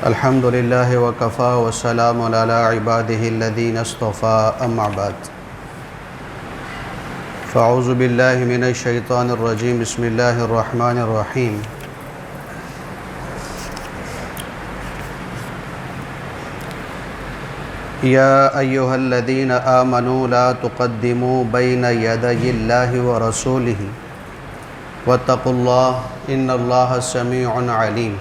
الحمد لله وكفى والسلام على عباده الذين اصطفى أما بعد فأعوذ بالله من الشيطان الرجيم بسم الله الرحمن الرحيم يا أيها الذين آمنوا لا تقدموا بين يدي الله ورسوله واتقوا الله إن الله سميع عليم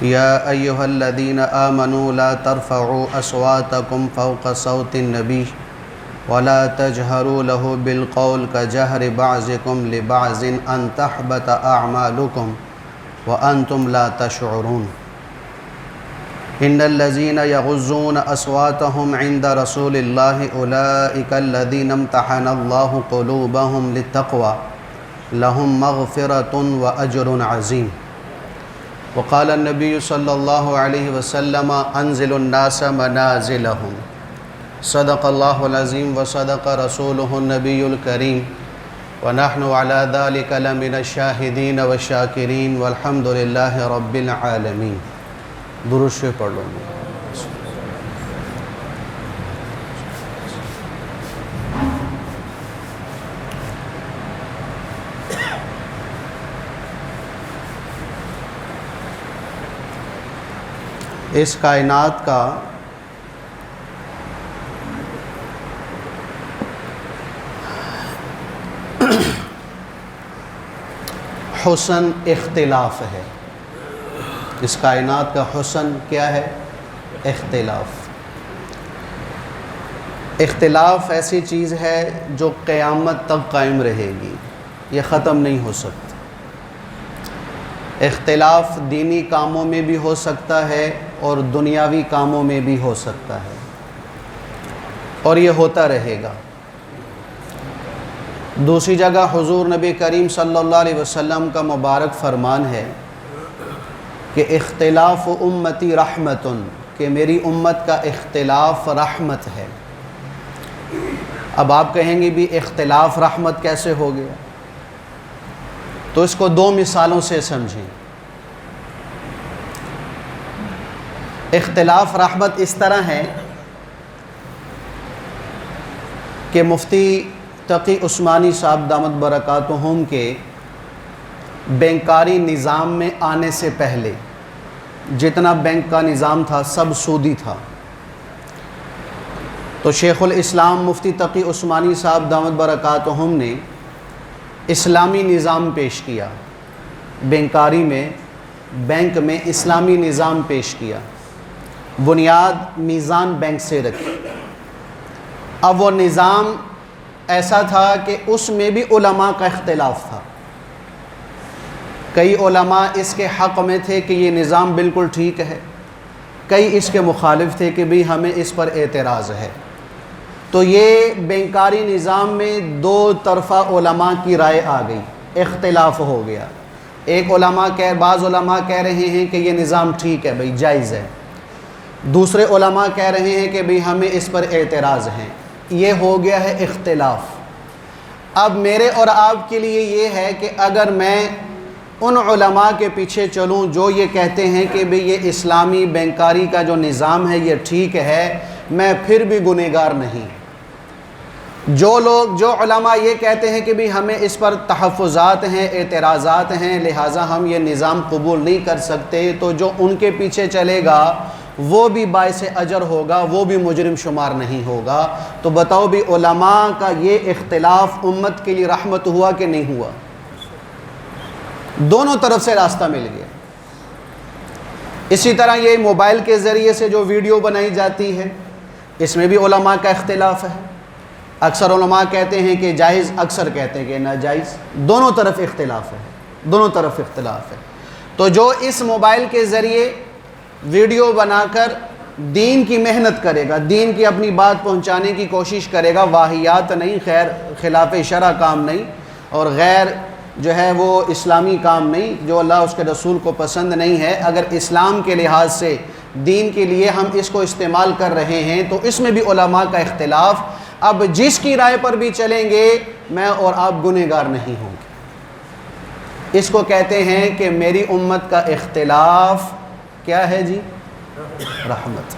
يا أيها الذين آمنوا لا ترفعوا أصواتكم فوق صوت النبي ولا تجهروا له بالقول كجهر بعضكم لبعض أن تحبط أعمالكم وأنتم لا تشعرون إن الذين يغضون أصواتهم عند رسول الله أولئك الذين امتحن الله قلوبهم للتقوى لهم مغفرة وأجر عظيم وقال النبي صلى الله عليه وسلم أنزل الناس منازلهم صدق الله العظيم وصدق رسوله النبي الكريم ونحن على ذلك لمن الشاهدين والشاكرين والحمد لله رب العالمين. درود شریف پڑھ لو. اس کائنات کا حسن اختلاف ہے. اس کائنات کا حسن کیا ہے؟ اختلاف. اختلاف ایسی چیز ہے جو قیامت تک قائم رہے گی، یہ ختم نہیں ہو سکتی. اختلاف دینی کاموں میں بھی ہو سکتا ہے اور دنیاوی کاموں میں بھی ہو سکتا ہے، اور یہ ہوتا رہے گا. دوسری جگہ حضور نبی کریم صلی اللہ علیہ وسلم کا مبارک فرمان ہے کہ اختلاف امتی رحمتن، کہ میری امت کا اختلاف رحمت ہے. اب آپ کہیں گے بھی اختلاف رحمت کیسے ہو گیا؟ تو اس کو دو مثالوں سے سمجھیں. اختلاف رحمت اس طرح ہے کہ مفتی تقی عثمانی صاحب دامت برکاتہم کے بینکاری نظام میں آنے سے پہلے جتنا بینک کا نظام تھا سب سودی تھا. تو شیخ الاسلام مفتی تقی عثمانی صاحب دامت برکاتہم نے اسلامی نظام پیش کیا. بینکاری میں، بینک میں اسلامی نظام پیش کیا. بنیاد میزان بینک سے رکھی. اب وہ نظام ایسا تھا کہ اس میں بھی علماء کا اختلاف تھا. کئی علماء اس کے حق میں تھے کہ یہ نظام بالکل ٹھیک ہے، کئی اس کے مخالف تھے کہ بھی ہمیں اس پر اعتراض ہے. تو یہ بینکاری نظام میں دو طرفہ علماء کی رائے آ گئی، اختلاف ہو گیا. بعض علماء کہہ رہے ہیں کہ یہ نظام ٹھیک ہے بھئی، جائز ہے. دوسرے علماء کہہ رہے ہیں کہ بھئی ہمیں اس پر اعتراض ہے. یہ ہو گیا ہے اختلاف. اب میرے اور آپ کے لیے یہ ہے کہ اگر میں ان علماء کے پیچھے چلوں جو یہ کہتے ہیں کہ بھئی یہ اسلامی بینکاری کا جو نظام ہے یہ ٹھیک ہے، میں پھر بھی گنہگار نہیں. جو علماء یہ کہتے ہیں کہ بھی ہمیں اس پر تحفظات ہیں، اعتراضات ہیں، لہٰذا ہم یہ نظام قبول نہیں کر سکتے، تو جو ان کے پیچھے چلے گا وہ بھی باعث اجر ہوگا، وہ بھی مجرم شمار نہیں ہوگا. تو بتاؤ بھی علماء کا یہ اختلاف امت کے لیے رحمت ہوا کہ نہیں ہوا؟ دونوں طرف سے راستہ مل گیا. اسی طرح یہ موبائل کے ذریعے سے جو ویڈیو بنائی جاتی ہے، اس میں بھی علماء کا اختلاف ہے. اکثر علماء کہتے ہیں کہ جائز، اکثر کہتے ہیں کہ ناجائز. دونوں طرف اختلاف ہے، دونوں طرف اختلاف ہے. تو جو اس موبائل کے ذریعے ویڈیو بنا کر دین کی محنت کرے گا، دین کی اپنی بات پہنچانے کی کوشش کرے گا، واہیات نہیں، خیر خلاف شرع کام نہیں، اور غیر جو ہے وہ اسلامی کام نہیں، جو اللہ اس کے رسول کو پسند نہیں ہے، اگر اسلام کے لحاظ سے دین کے لیے ہم اس کو استعمال کر رہے ہیں تو اس میں بھی علماء کا اختلاف. اب جس کی رائے پر بھی چلیں گے میں اور آپ گنہگار نہیں ہوں گے. اس کو کہتے ہیں کہ میری امت کا اختلاف کیا ہے جی؟ رحمت۔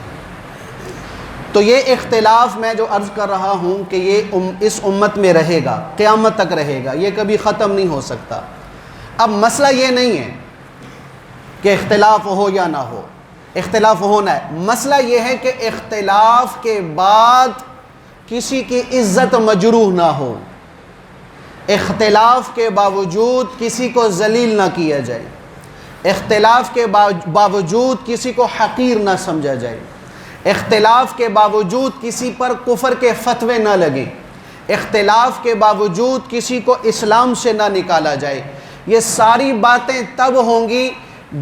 تو یہ اختلاف میں جو عرض کر رہا ہوں کہ یہ اس امت میں رہے گا، قیامت تک رہے گا، یہ کبھی ختم نہیں ہو سکتا۔ اب مسئلہ یہ نہیں ہے کہ اختلاف ہو یا نہ ہو، اختلاف ہونا ہے، مسئلہ یہ ہے کہ اختلاف کے بعد کسی کی عزت مجروح نہ ہو، اختلاف کے باوجود کسی کو ذلیل نہ کیا جائے، اختلاف کے باوجود کسی کو حقیر نہ سمجھا جائے، اختلاف کے باوجود کسی پر کفر کے فتوے نہ لگیں، اختلاف کے باوجود کسی کو اسلام سے نہ نکالا جائے۔ یہ ساری باتیں تب ہوں گی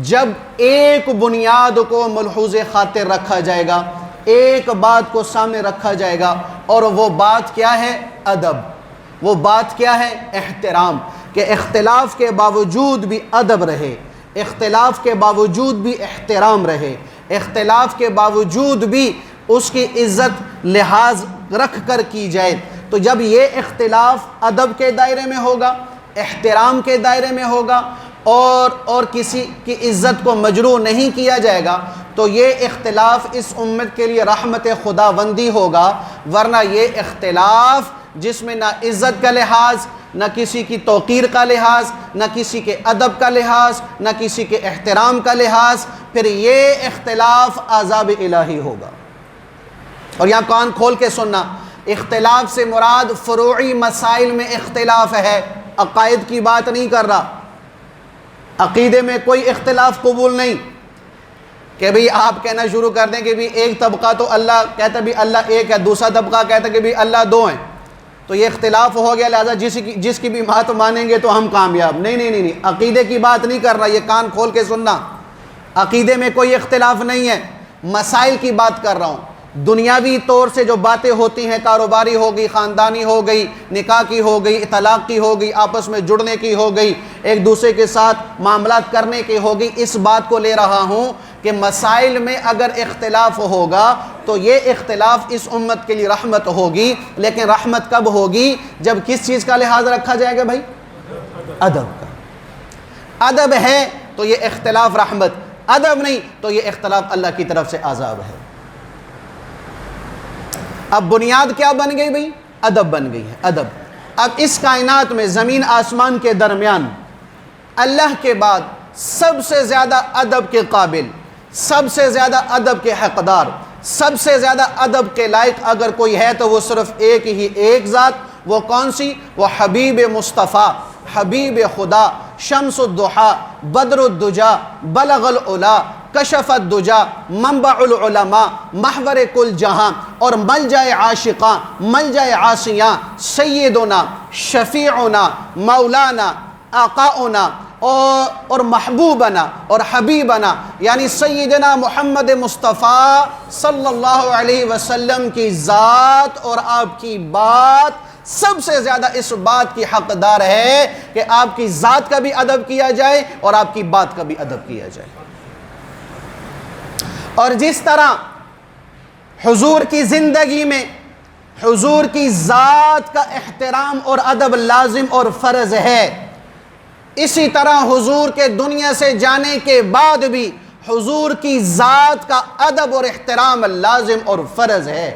جب ایک بنیاد کو ملحوظ خاطر رکھا جائے گا، ایک بات کو سامنے رکھا جائے گا، اور وہ بات کیا ہے؟ ادب۔ وہ بات کیا ہے؟ احترام، کہ اختلاف کے باوجود بھی ادب رہے، اختلاف کے باوجود بھی احترام رہے، اختلاف کے باوجود بھی اس کی عزت لحاظ رکھ کر کی جائے۔ تو جب یہ اختلاف ادب کے دائرے میں ہوگا، احترام کے دائرے میں ہوگا، اور کسی کی عزت کو مجروح نہیں کیا جائے گا، تو یہ اختلاف اس امت کے لیے رحمت خداوندی ہوگا۔ ورنہ یہ اختلاف جس میں نہ عزت کا لحاظ، نہ کسی کی توقیر کا لحاظ، نہ کسی کے ادب کا لحاظ، نہ کسی کے احترام کا لحاظ، پھر یہ اختلاف عذاب الہی ہوگا۔ اور یہاں کان کھول کے سننا، اختلاف سے مراد فروعی مسائل میں اختلاف ہے، عقائد کی بات نہیں کر رہا۔ عقیدے میں کوئی اختلاف قبول نہیں کہ بھئی آپ کہنا شروع کر دیں کہ بھی ایک طبقہ تو اللہ کہتا بھی اللہ ایک ہے، دوسرا طبقہ کہتا کہ بھی اللہ دو ہیں، تو یہ اختلاف ہو گیا، لہذا جس کی بھی بات مانیں گے تو ہم کامیاب۔ نہیں، عقیدے کی بات نہیں کر رہا، یہ کان کھول کے سننا۔ عقیدے میں کوئی اختلاف نہیں ہے، مسائل کی بات کر رہا ہوں۔ دنیاوی طور سے جو باتیں ہوتی ہیں، کاروباری ہو گئی، خاندانی ہو گئی، نکاح کی ہو گئی، طلاق کی ہو گئی، آپس میں جڑنے کی ہو گئی، ایک دوسرے کے ساتھ معاملات کرنے کی ہو گئی، اس بات کو لے رہا ہوں کہ مسائل میں اگر اختلاف ہوگا تو یہ اختلاف اس امت کے لیے رحمت ہوگی۔ لیکن رحمت کب ہوگی؟ جب کس چیز کا لحاظ رکھا جائے گا بھائی؟ ادب کا۔ ادب ہے تو یہ اختلاف رحمت، ادب نہیں تو یہ اختلاف اللہ کی طرف سے عذاب ہے۔ اب بنیاد کیا بن گئی بھئی؟ ادب بن گئی ہے، ادب۔ اب اس کائنات میں زمین آسمان کے درمیان اللہ کے بعد سب سے زیادہ ادب کے قابل، سب سے زیادہ ادب کے حقدار، سب سے زیادہ ادب کے لائق اگر کوئی ہے تو وہ صرف ایک ذات، وہ کون سی؟ وہ حبیب مصطفیٰ، حبیب خدا، شمس الضحیٰ، بدر الدجا، بلغ العلا، کشف الدجا، منبع العلماء، محور کل جہاں، اور ملجأ عاشقاں، ملجأ عاصیاں، سیدنا، شفیعنا، مولانا، آقاؤنا، اور محبوبنا اور حبیبنا، یعنی سیدنا محمد مصطفیٰ صلی اللہ علیہ وسلم کی ذات اور آپ کی بات سب سے زیادہ اس بات کی حقدار ہے کہ آپ کی ذات کا بھی ادب کیا جائے اور آپ کی بات کا بھی ادب کیا جائے۔ اور جس طرح حضور کی زندگی میں حضور کی ذات کا احترام اور ادب لازم اور فرض ہے، اسی طرح حضور کے دنیا سے جانے کے بعد بھی حضور کی ذات کا ادب اور احترام لازم اور فرض ہے۔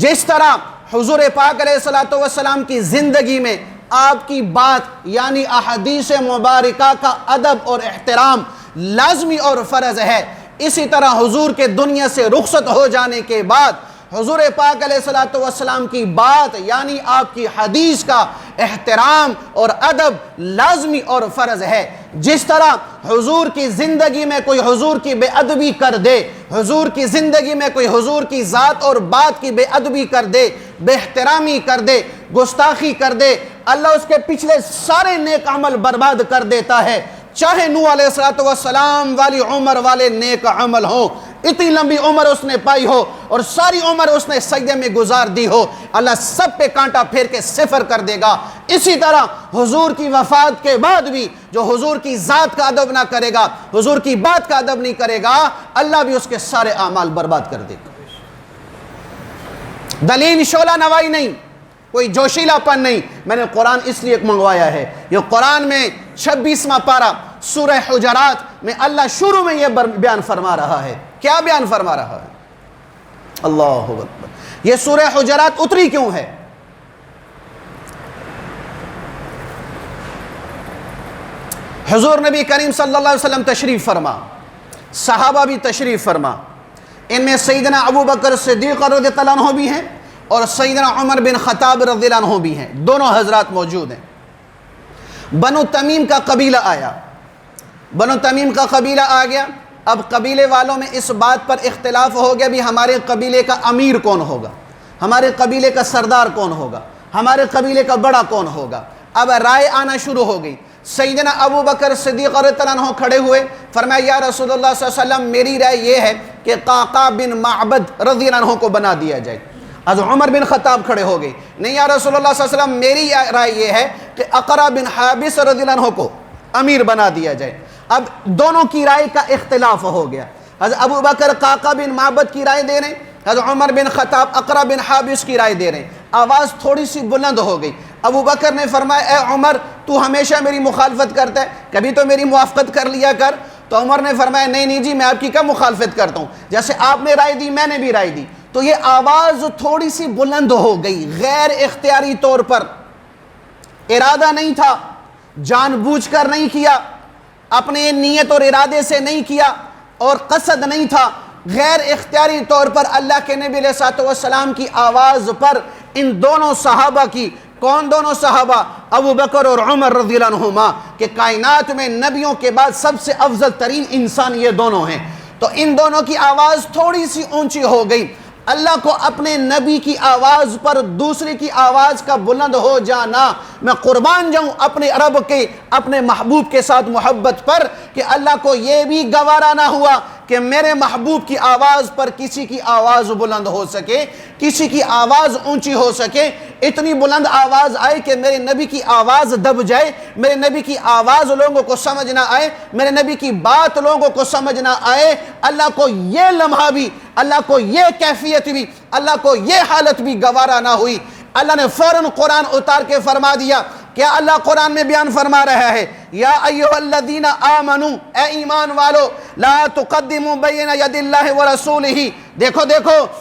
جس طرح حضور پاک علیہ السلام کی زندگی میں آپ کی بات یعنی احادیث مبارکہ کا ادب اور احترام لازمی اور فرض ہے، اسی طرح حضور کے دنیا سے رخصت ہو جانے کے بعد حضور پاک علیہ السلام کی بات یعنی آپ کی حدیث کا احترام اور ادب لازمی اور فرض ہے۔ جس طرح حضور کی زندگی میں کوئی حضور کی بے ادبی کر دے، حضور کی زندگی میں کوئی حضور کی ذات اور بات کی بے ادبی کر دے، بے احترامی کر دے، گستاخی کر دے، اللہ اس کے پچھلے سارے نیک عمل برباد کر دیتا ہے، چاہے نوح علیہ السلام والی عمر والے نیک عمل ہوں، اتنی لمبی عمر اس نے پائی ہو اور ساری عمر اس نے سجدے میں گزار دی ہو، اللہ سب پہ کانٹا پھیر کے صفر کر دے گا۔ اسی طرح حضور کی وفات کے بعد بھی جو حضور کی ذات کا ادب نہ کرے گا، حضور کی بات کا ادب نہیں کرے گا، اللہ بھی اس کے سارے اعمال برباد کر دے گا۔ دلیل شعلہ نوائی نہیں، کوئی جوشیلا پن نہیں، میں نے قرآن اس لیے منگوایا ہے، یہ قرآن میں 26واں پارہ سورہ حجرات میں اللہ شروع میں یہ بیان فرما رہا ہے. کیا بیان فرما رہا ہے؟ اللہ اکبر. یہ سورہ حجرات اتری کیوں ہے؟ حضور نبی کریم صلی اللہ علیہ وسلم تشریف فرما، صحابہ بھی تشریف فرما. ان میں سیدنا ابو بکر صدیق رضی اللہ عنہ بھی ہیں اور سیدنا عمر بن خطاب رضی اللہ عنہ بھی ہیں. دونوں حضرات موجود ہیں. بنو تمیم کا قبیلہ آیا. بنو تمیم کا قبیلہ آ گیا. اب قبیلے والوں میں اس بات پر اختلاف ہو گیا بھی ہمارے قبیلے کا امیر کون ہوگا، ہمارے قبیلے کا سردار کون ہوگا، ہمارے قبیلے کا بڑا کون ہوگا. اب رائے آنا شروع ہو گئی. سیدنا ابو بکر صدیق رضی اللہ عنہ کھڑے ہوئے، فرمایا یا رسول اللہ صلی اللہ علیہ وسلم میری رائے یہ ہے کہ قعقاع بن معبد رضی اللہ عنہ کو بنا دیا جائے. از عمر بن خطاب کھڑے ہو گئے، نہیں یا رسول اللہ صلی اللہ علیہ وسلم میری رائے یہ ہے کہ اقرع بن حابس رضی اللہ عنہ کو امیر بنا دیا جائے. اب دونوں کی رائے کا اختلاف ہو گیا. حضرت ابو بکر قعقاع بن معبد کی رائے دے رہے ہیں، حضرت عمر بن خطاب اقرع بن حابس کی رائے دے رہے ہیں. آواز تھوڑی سی بلند ہو گئی. ابو بکر نے فرمایا اے عمر تو ہمیشہ میری مخالفت کرتا ہے، کبھی تو میری موافقت کر لیا کر. تو عمر نے فرمایا نہیں جی میں آپ کی کیا مخالفت کرتا ہوں، جیسے آپ نے رائے دی میں نے بھی رائے دی. تو یہ آواز تھوڑی سی بلند ہو گئی غیر اختیاری طور پر. ارادہ نہیں تھا، جان بوجھ کر نہیں کیا، اپنے نیت اور ارادے سے نہیں کیا اور قصد نہیں تھا. غیر اختیاری طور پر اللہ کے نبی علیہ الصلوۃ والسلام کی آواز پر ان دونوں صحابہ کی، کون دونوں صحابہ؟ ابو بکر اور عمر رضی اللہ عنہما، کہ کائنات میں نبیوں کے بعد سب سے افضل ترین انسان یہ دونوں ہیں. تو ان دونوں کی آواز تھوڑی سی اونچی ہو گئی. اللہ کو اپنے نبی کی آواز پر دوسری کی آواز کا بلند ہو جانا، میں قربان جاؤں اپنے رب کے، اپنے محبوب کے ساتھ محبت پر، کہ اللہ کو یہ بھی گوارا نہ ہوا کہ میرے محبوب کی آواز پر کسی کی آواز بلند ہو سکے، کسی کی آواز اونچی ہو سکے. اتنی بلند آواز آئے کہ میرے نبی کی آواز دب جائے، میرے نبی کی آواز لوگوں کو سمجھ نہ آئے، میرے نبی کی بات لوگوں کو سمجھ نہ آئے. اللہ کو یہ لمحہ بھی، اللہ کو یہ کیفیت بھی، اللہ کو یہ حالت بھی گوارا نہ ہوئی. اللہ نے فوراً قرآن اتار کے فرما دیا. کیا اللہ قرآن میں بیان فرما رہا ہے؟ یا ایھا الذین آمنوا، اے ایمان والو، لا تقدموا بین ید اللہ ورسولہ. دیکھو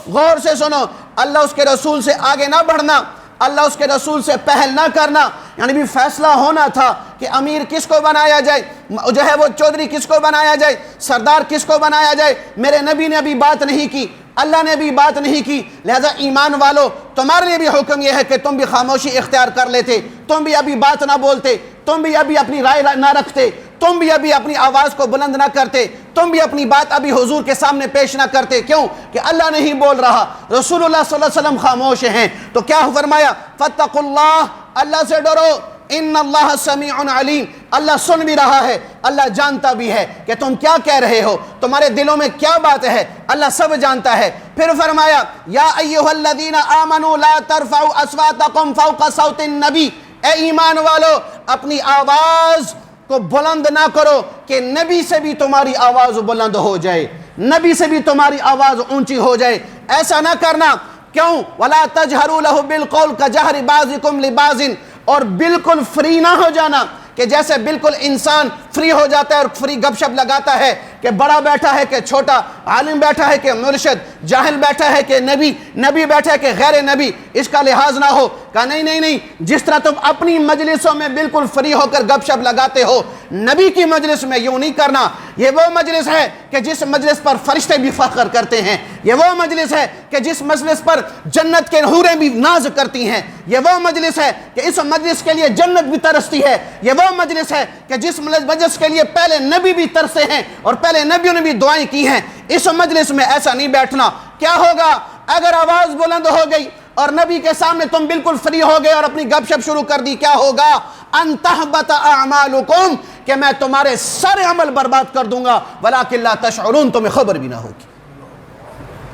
غور سے سنو، اللہ اس کے رسول سے آگے نہ بڑھنا، اللہ اس کے رسول سے پہل نہ کرنا. یعنی بھی فیصلہ ہونا تھا کہ امیر کس کو بنایا جائے، جو ہے وہ چودھری کس کو بنایا جائے، سردار کس کو بنایا جائے. میرے نبی نے ابھی بات نہیں کی، اللہ نے بھی بات نہیں کی. لہذا ایمان والو تمہارے لیے بھی حکم یہ ہے کہ تم بھی خاموشی اختیار کر لیتے، تم بھی ابھی بات نہ بولتے، تم بھی ابھی اپنی رائے نہ رکھتے، تم بھی ابھی اپنی آواز کو بلند نہ کرتے، تم بھی اپنی بات ابھی حضور کے سامنے پیش نہ کرتے. کیوں کہ اللہ نہیں بول رہا، رسول اللہ صلی اللہ علیہ وسلم خاموش ہیں. تو کیا فرمایا؟ فاتقوا اللہ، اللہ سے ڈرو. ان اللہ سمیع علیم، اللہ سن بھی رہا ہے، اللہ جانتا بھی ہے کہ تم کیا کہہ رہے ہو، تمہارے دلوں میں کیا بات ہے، اللہ سب جانتا ہے. پھر فرمایا یا ایھا الذین آمنوا لا ترفعوا اصواتکم فوق صوت النبی. اے ایمان والو اپنی آواز کو بلند نہ کرو کہ نبی سے بھی تمہاری آواز بلند ہو جائے، نبی سے بھی تمہاری آواز اونچی ہو جائے. ایسا نہ کرنا. کیوں؟ ولا تجہروا لہ بالقول کجہر بعضکم لبعض. اور بالکل فری نہ ہو جانا کہ جیسے بالکل انسان فری ہو جاتا ہے اور فری گپ شپ لگاتا ہے کہ بڑا بیٹھا ہے کہ چھوٹا، عالم بیٹھا ہے کہ مرشد، جاہل بیٹھا ہے کہ نبی بیٹھا ہے کہ غیر نبی، اس کا لحاظ نہ ہو. کہا نہیں، جس طرح تم اپنی مجلسوں میں بالکل فری ہو کر گپ شپ لگاتے ہو، نبی کی مجلس میں یوں نہیں کرنا. یہ وہ مجلس ہے کہ جس مجلس پر فرشتے بھی فخر کرتے ہیں، یہ وہ مجلس ہے کہ جس مجلس پر جنت کے حوریں بھی ناز کرتی ہیں، یہ وہ مجلس ہے کہ اس مجلس کے لیے جنت بھی ترستی ہے، یہ وہ مجلس ہے کہ جس مجلس کے لیے پہلے نبی بھی ترسے ہیں اور پہلے نبیوں نے بھی دعائیں کی ہیں. اس مجلس میں ایسا نہیں بیٹھنا. کیا ہوگا اگر آواز بلند ہو گئی اور نبی کے سامنے تم بالکل فری ہو گئے اور اپنی گپ شپ شروع کر دی؟ کیا ہوگا؟ ان تحبط اعمالکم، کہ میں تمہارے سارے عمل برباد کر دوں گا. ولکن لا تشعرون، تمہیں خبر بھی نہ ہوگی،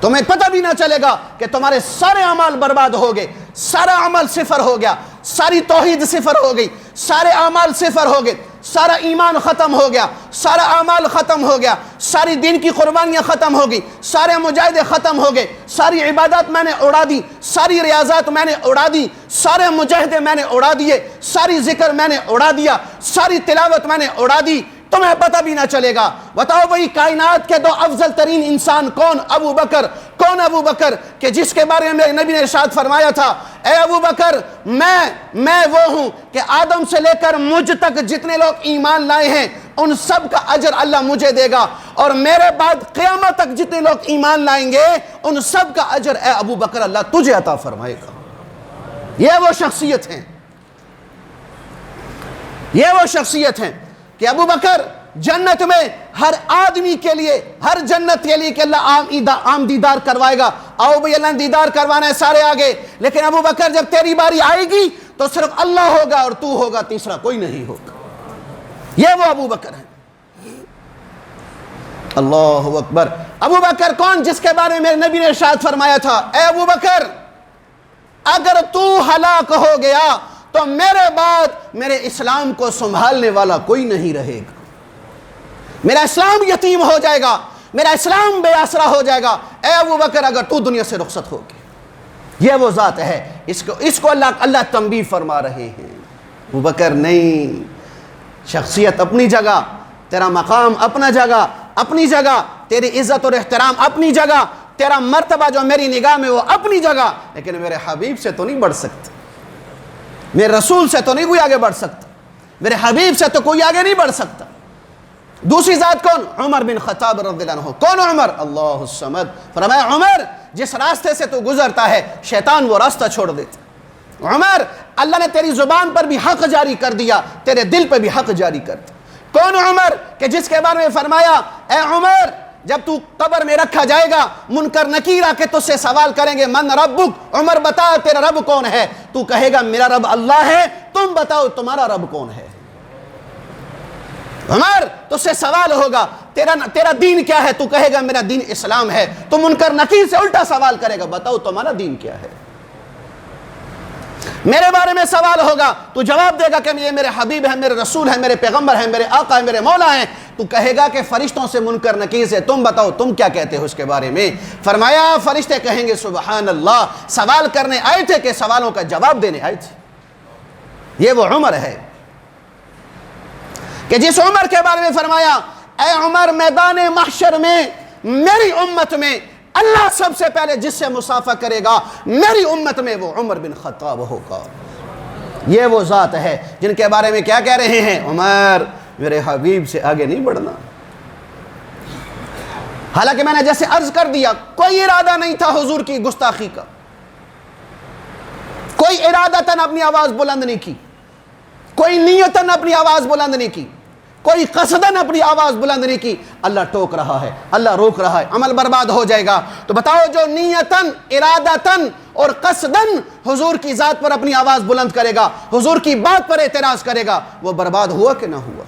تمہیں پتہ بھی نہ چلے گا کہ تمہارے سارے اعمال برباد ہو گئے، سارا عمل صفر ہو گیا، ساری توحید صفر ہو گئی، سارے اعمال صفر ہو گئے، سارا ایمان ختم ہو گیا، سارا اعمال ختم ہو گیا، ساری دین کی قربانیاں ختم ہو گئی، سارے مجاہدے ختم ہو گئے، ساری عبادات میں نے اڑا دی، ساری ریاضات میں نے اڑا دی، سارے مجاہدے میں نے اڑا دیے، ساری ذکر میں نے اڑا دیا، ساری تلاوت میں نے اڑا دی. تو تمہیں پتہ بھی نہ چلے گا۔ بتاؤ وہی کائنات کے دو افضل ترین انسان کون؟ ابو بکر۔ کون ابو بکر کہ جس کے بارے میں نبی نے ارشاد فرمایا تھا، اے ابو بکر میں وہ ہوں کہ آدم سے لے کر مجھ تک جتنے لوگ ایمان لائے ہیں ان سب کا اجر اللہ مجھے دے گا، اور میرے بعد قیامت تک جتنے لوگ ایمان لائیں گے ان سب کا اجر اے ابو بکر اللہ تجھے عطا فرمائے گا۔ یہ وہ شخصیت ہیں، یہ وہ شخصیت ہیں کہ ابو بکر جنت میں ہر آدمی کے لیے، ہر جنت کے لیے کہ اللہ عام دیدار کروائے گا، آؤ بھئی اللہ نے دیدار کروانا ہے سارے آگے، لیکن ابو بکر جب تیری باری آئے گی تو صرف اللہ ہوگا اور تو ہوگا، تیسرا کوئی نہیں ہوگا۔ یہ وہ ابو بکر ہے۔ اللہ اکبر۔ ابو بکر کون؟ جس کے بارے میں نبی نے ارشاد فرمایا تھا، اے ابو بکر اگر تو ہلاک ہو گیا تو میرے بعد میرے اسلام کو سنبھالنے والا کوئی نہیں رہے گا، میرا اسلام یتیم ہو جائے گا، میرا اسلام بے آسرا ہو جائے گا، اے ابو بکر اگر تو دنیا سے رخصت ہو گیا۔ یہ وہ ذات ہے، اس کو اللہ تنبیہ فرما رہے ہیں۔ ابو بکر نہیں، شخصیت اپنی جگہ، تیرا مقام اپنا جگہ، اپنی جگہ، تیری عزت اور احترام اپنی جگہ، تیرا مرتبہ جو میری نگاہ میں وہ اپنی جگہ، لیکن میرے حبیب سے تو نہیں بڑھ سکتا، میرے رسول سے تو نہیں کوئی آگے بڑھ سکتا، میرے حبیب سے تو کوئی آگے نہیں بڑھ سکتا۔ دوسری ذات کون؟ عمر بن خطاب رضی اللہ عنہ۔ کون عمر؟ اللہ الصمد۔ فرمایا عمر جس راستے سے تو گزرتا ہے شیطان وہ راستہ چھوڑ دیتا۔ عمر اللہ نے تیری زبان پر بھی حق جاری کر دیا، تیرے دل پہ بھی حق جاری کر دیا۔ کون عمر کہ جس کے بارے میں فرمایا، اے عمر جب تو قبر میں رکھا جائے گا منکر نکیر آ کے تجھ سے سوال کریں گے من ربک، عمر بتا تیرا رب کون ہے؟ تو کہے گا میرا رب اللہ ہے، تم بتاؤ تمہارا رب کون ہے؟ عمر تجھ سے سوال ہوگا تیرا دین کیا ہے؟ تو کہے گا میرا دین اسلام ہے، تو منکر نکیر سے الٹا سوال کرے گا بتاؤ تمہارا دین کیا ہے؟ میرے بارے میں سوال ہوگا تو جواب دے گا کہ یہ میرے حبیب ہیں، میرے رسول ہیں، میرے پیغمبر ہیں، میرے آقا ہیں، میرے مولا ہیں۔ تو کہے گا کہ فرشتوں سے منکر نکیر سے تم بتاؤ تم کیا کہتے ہو اس کے بارے میں؟ فرمایا فرشتے کہیں گے سبحان اللہ، سوال کرنے آئے تھے کہ سوالوں کا جواب دینے آئے تھے۔ یہ وہ عمر ہے کہ جس عمر کے بارے میں فرمایا، اے عمر میدان محشر میں میری امت میں اللہ سب سے پہلے جس سے مصافحہ کرے گا میری امت میں وہ عمر بن خطاب ہوگا۔ یہ وہ ذات ہے جن کے بارے میں کیا کہہ رہے ہیں؟ عمر میرے حبیب سے آگے نہیں بڑھنا۔ حالانکہ میں نے جیسے عرض کر دیا کوئی ارادہ نہیں تھا حضور کی گستاخی کا، کوئی ارادتاً اپنی آواز بلند نہیں کی، کوئی نیتاً اپنی آواز بلند نہیں کی، کوئی قصداً اپنی آواز بلند نہیں کی۔ اللہ ٹوک رہا ہے، اللہ روک رہا ہے، عمل برباد ہو جائے گا۔ تو بتاؤ جو نیتاً، ارادتاً اور قصداً حضور کی ذات پر اپنی آواز بلند کرے گا، حضور کی بات پر اعتراض کرے گا، وہ برباد ہوا کہ نہ ہوا؟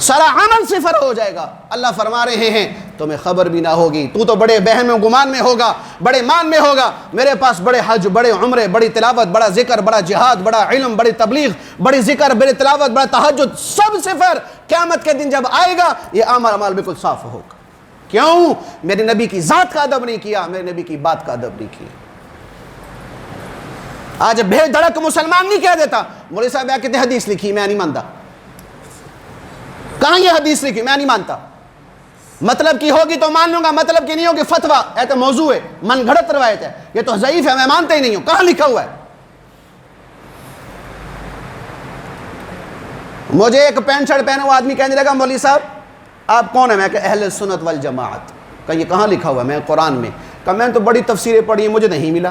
سارا عمل صفر ہو جائے گا۔ اللہ فرما رہے ہیں تمہیں خبر بھی نہ ہوگی، تو بڑے بہم و گمان میں ہوگا، بڑے مان میں ہوگا، میرے پاس بڑے حج، بڑے عمرے، بڑی تلاوت، بڑا ذکر، بڑا جہاد، بڑا علم، بڑی تبلیغ، بڑی ذکر، بڑی تلاوت، بڑا تہجد، سب صفر۔ قیامت کے دن جب آئے گا یہ اعمال بالکل صاف ہوگا۔ کیوں؟ میرے نبی کی ذات کا ادب نہیں کیا، میرے نبی کی بات کا ادب نہیں کیا۔ آج بے دھڑک مسلمان نہیں کہہ دیتا مولوی صاحب یہ کہتے حدیث لکھی میں نہیں مانتا، کہاں یہ حدیث لکھی میں نہیں مانتا، مطلب کی ہوگی تو مان لوں گا، مطلب کی نہیں ہوگی فتویٰ، یہ تو موضوع ہے، من گھڑت روایت ہے، یہ تو ضعیف ہے میں مانتا ہی نہیں ہوں، کہاں لکھا ہوا ہے؟ مجھے ایک پینٹ شرٹ پہنا ہوا آدمی کہنے لگا مولوی صاحب آپ کون ہیں؟ میں کہ اہل سنت والجماعت۔ کہ یہ کہاں لکھا ہوا ہے؟ میں قرآن میں۔ کہ میں تو بڑی تفسیریں پڑھی ہیں مجھے نہیں ملا۔